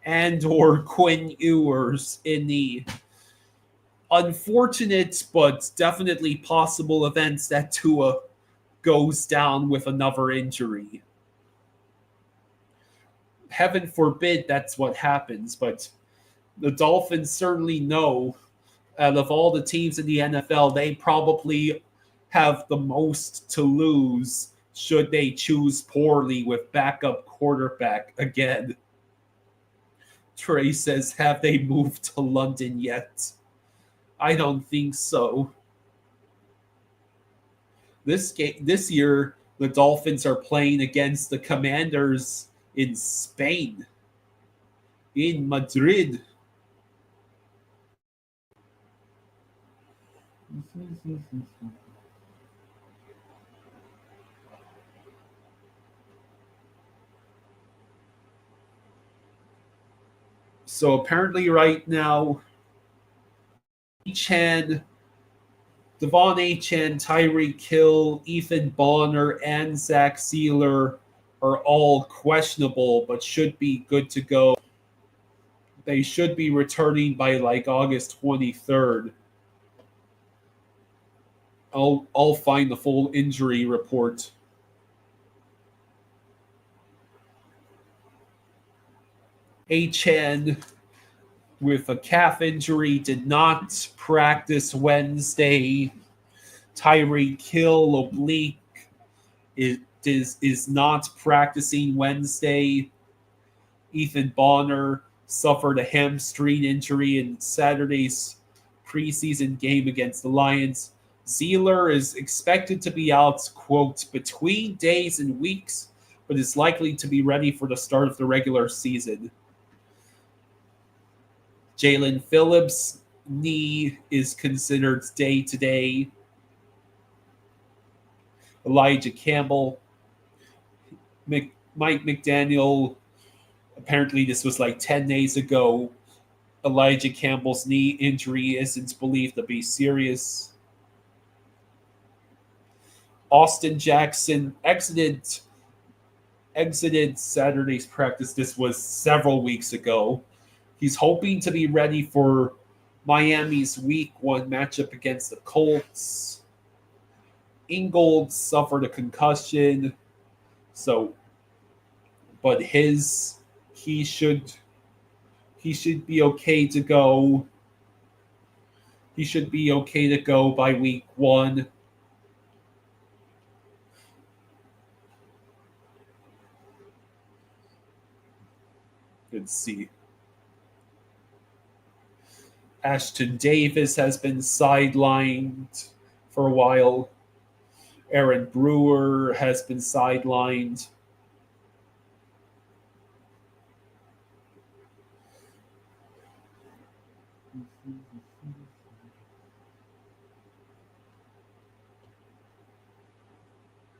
[SPEAKER 1] and or Quinn Ewers in the unfortunate but definitely possible events that Tua goes down with another injury? Heaven forbid that's what happens, but the Dolphins certainly know out of all the teams in the NFL, they probably have the most to lose should they choose poorly with backup quarterback again. Trey says, have they moved to London yet? I don't think so. This year, the Dolphins are playing against the Commanders in Spain, in Madrid. So apparently, right now, Chan, Devon Achan, Tyreek Hill, Ethan Bonner, and Zach Sealer are all questionable, but should be good to go. They should be returning by like August 23rd. I'll find the full injury report. Achan with a calf injury did not practice Wednesday. Tyreek Hill oblique is not practicing Wednesday. Ethan Bonner suffered a hamstring injury in Saturday's preseason game against the Lions. Zealer is expected to be out, quote, between days and weeks, but is likely to be ready for the start of the regular season. Jalen Phillips' knee is considered day-to-day. Elijah Campbell, Mike McDaniel, apparently this was like 10 days ago. Elijah Campbell's knee injury isn't believed to be serious. Austin Jackson exited Saturday's practice. This was several weeks ago. He's hoping to be ready for Miami's Week 1 matchup against the Colts. Ingold suffered a concussion, but he should be okay to go. He should be okay to go by Week 1. Let's see. Ashton Davis has been sidelined for a while. Aaron Brewer has been sidelined.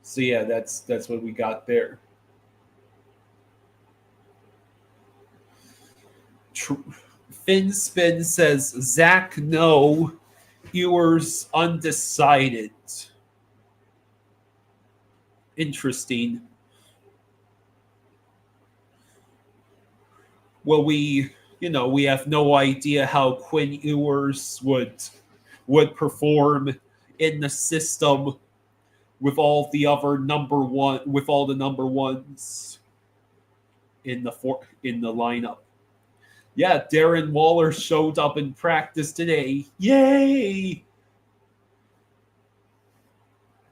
[SPEAKER 1] So yeah, that's what we got there. Finspin says Zach no, Ewers undecided. Interesting. Well, we have no idea how Quinn Ewers would perform in the system with all the number ones in the lineup. Yeah, Darren Waller showed up in practice today. Yay!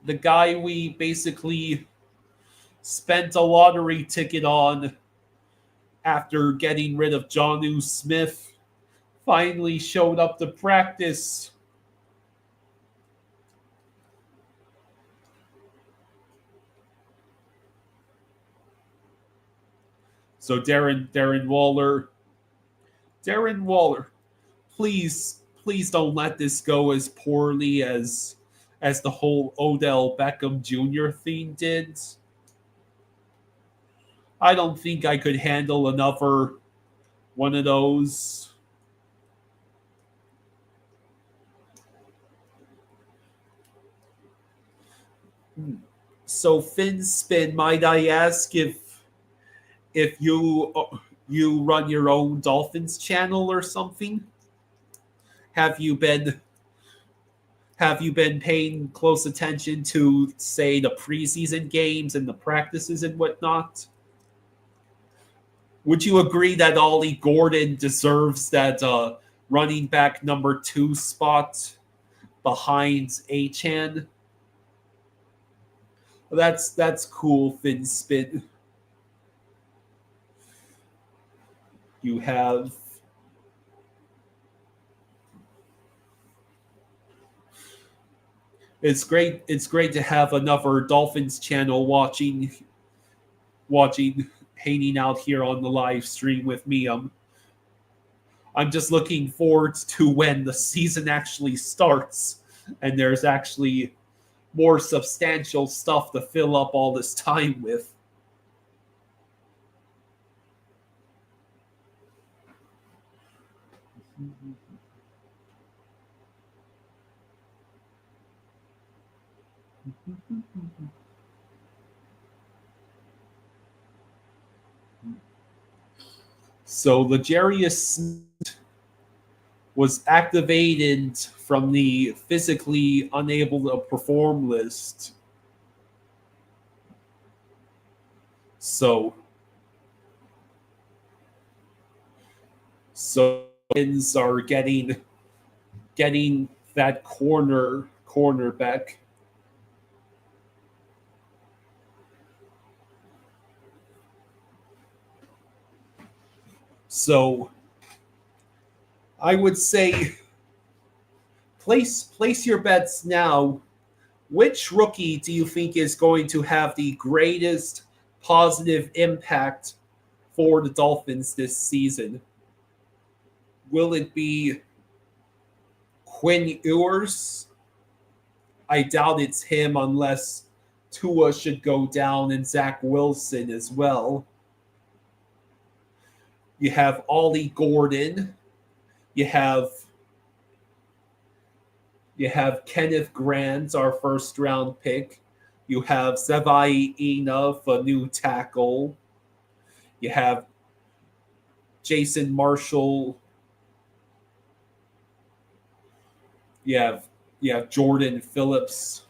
[SPEAKER 1] The guy we basically spent a lottery ticket on after getting rid of Jonnu Smith finally showed up to practice. So Darren Waller, please don't let this go as poorly as the whole Odell Beckham Jr. thing did. I don't think I could handle another one of those. So FinSpin, might I ask if you run your own Dolphins channel or something? Have you been have you been paying close attention to, say, the preseason games and the practices and whatnot? Would you agree that Ollie Gordon deserves that running back number 2 spot behind Achan? That's cool, FinSpin. You have it's great to have another Dolphins channel watching hanging out here on the live stream with me. I'm just looking forward to when the season actually starts and there's actually more substantial stuff to fill up all this time with. So Legarius was activated from the physically unable to perform list. So so are getting that cornerback. So I would say place your bets now. Which rookie do you think is going to have the greatest positive impact for the Dolphins this season? Will it be Quinn Ewers? I doubt it's him unless Tua should go down and Zach Wilson as well. You have Ollie Gordon. You have Kenneth Grant, our first round pick. You have Sevai Enough, a new tackle. You have Jason Marshall. You have Jordan Phillips.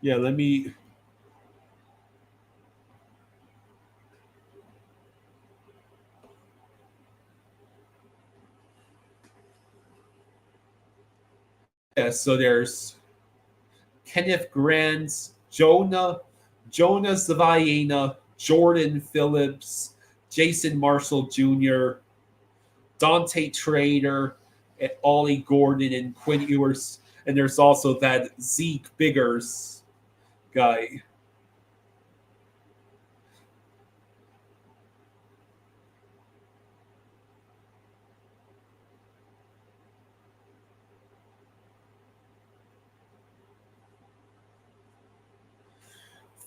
[SPEAKER 1] Yeah, let me. Yeah, so there's Kenneth Grant, Jonah Zavaiena, Jordan Phillips, Jason Marshall Jr., Dante Trader, Ollie Gordon, and Quinn Ewers. And there's also that Zeke Biggers guy.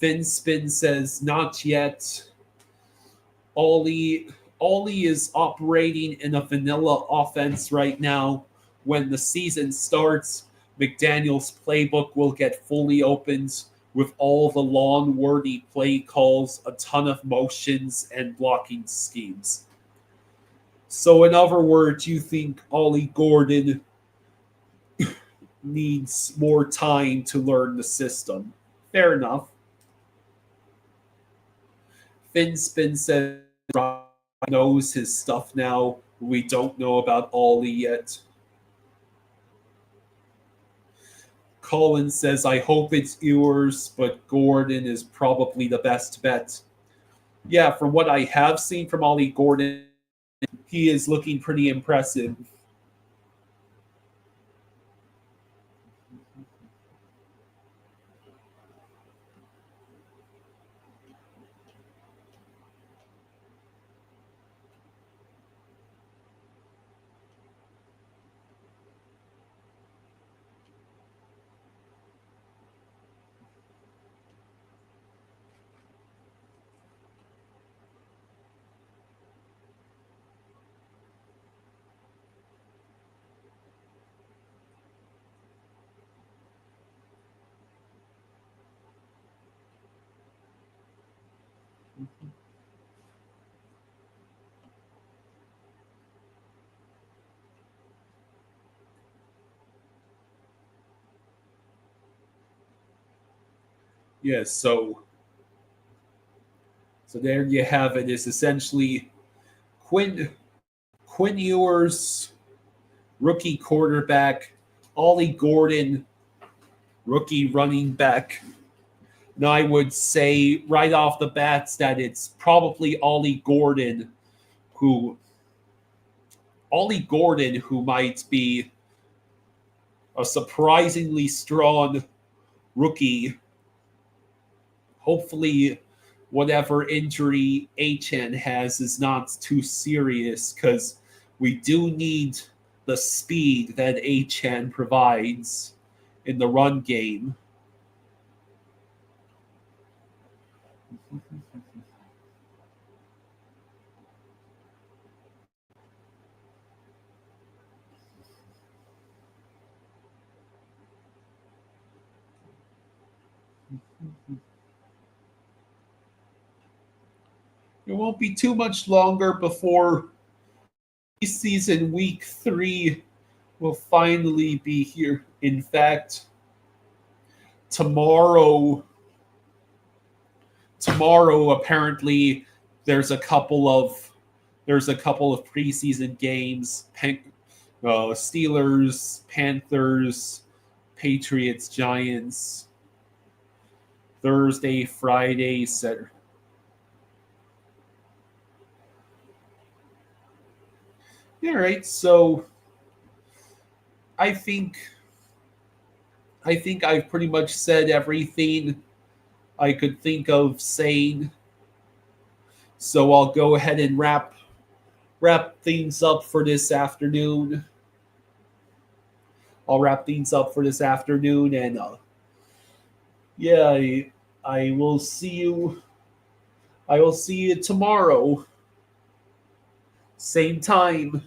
[SPEAKER 1] FinSpin says not yet. Ollie Ollie is operating in a vanilla offense right now. When the season starts, McDaniel's playbook will get fully opened with all the long, wordy play calls, a ton of motions, and blocking schemes. So, in other words, you think Ollie Gordon needs more time to learn the system. Fair enough. FinSpin says Ryan knows his stuff now. We don't know about Ollie yet. Colin says, I hope it's yours, but Gordon is probably the best bet. Yeah, from what I have seen from Ollie Gordon, he is looking pretty impressive. Yes, so there you have it. It's essentially Quinn Ewers, rookie quarterback, Ollie Gordon, rookie running back. And I would say right off the bats that it's probably Ollie Gordon who might be a surprisingly strong rookie. Hopefully whatever injury HN has is not too serious because we do need the speed that HN provides in the run game. It won't be too much longer before season week 3 will finally be here. In fact, tomorrow apparently there's a couple of preseason games. Steelers, Panthers, Patriots, Giants. Thursday, Friday, Saturday. All right, so I think I've pretty much said everything I could think of saying. So I'll go ahead and wrap things up for this afternoon. I'll wrap things up for this afternoon, and yeah, I will see you. I will see you tomorrow, same time,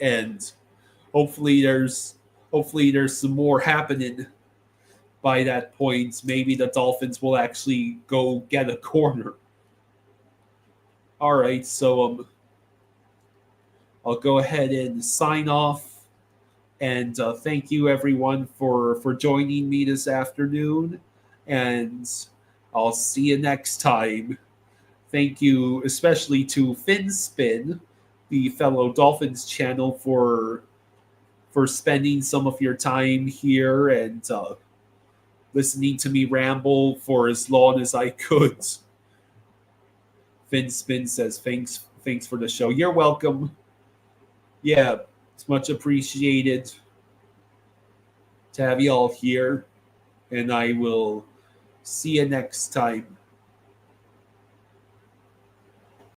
[SPEAKER 1] and hopefully there's some more happening by that point. Maybe the Dolphins will actually go get a corner. All right, so I'll go ahead and sign off, and thank you everyone for joining me this afternoon, and I'll see you next time. Thank you especially to FinSpin, the fellow Dolphins channel, for spending some of your time here and listening to me ramble for as long as I could. FinSpin says thanks for the show. You're welcome. Yeah, it's much appreciated to have you all here, and I will see you next time.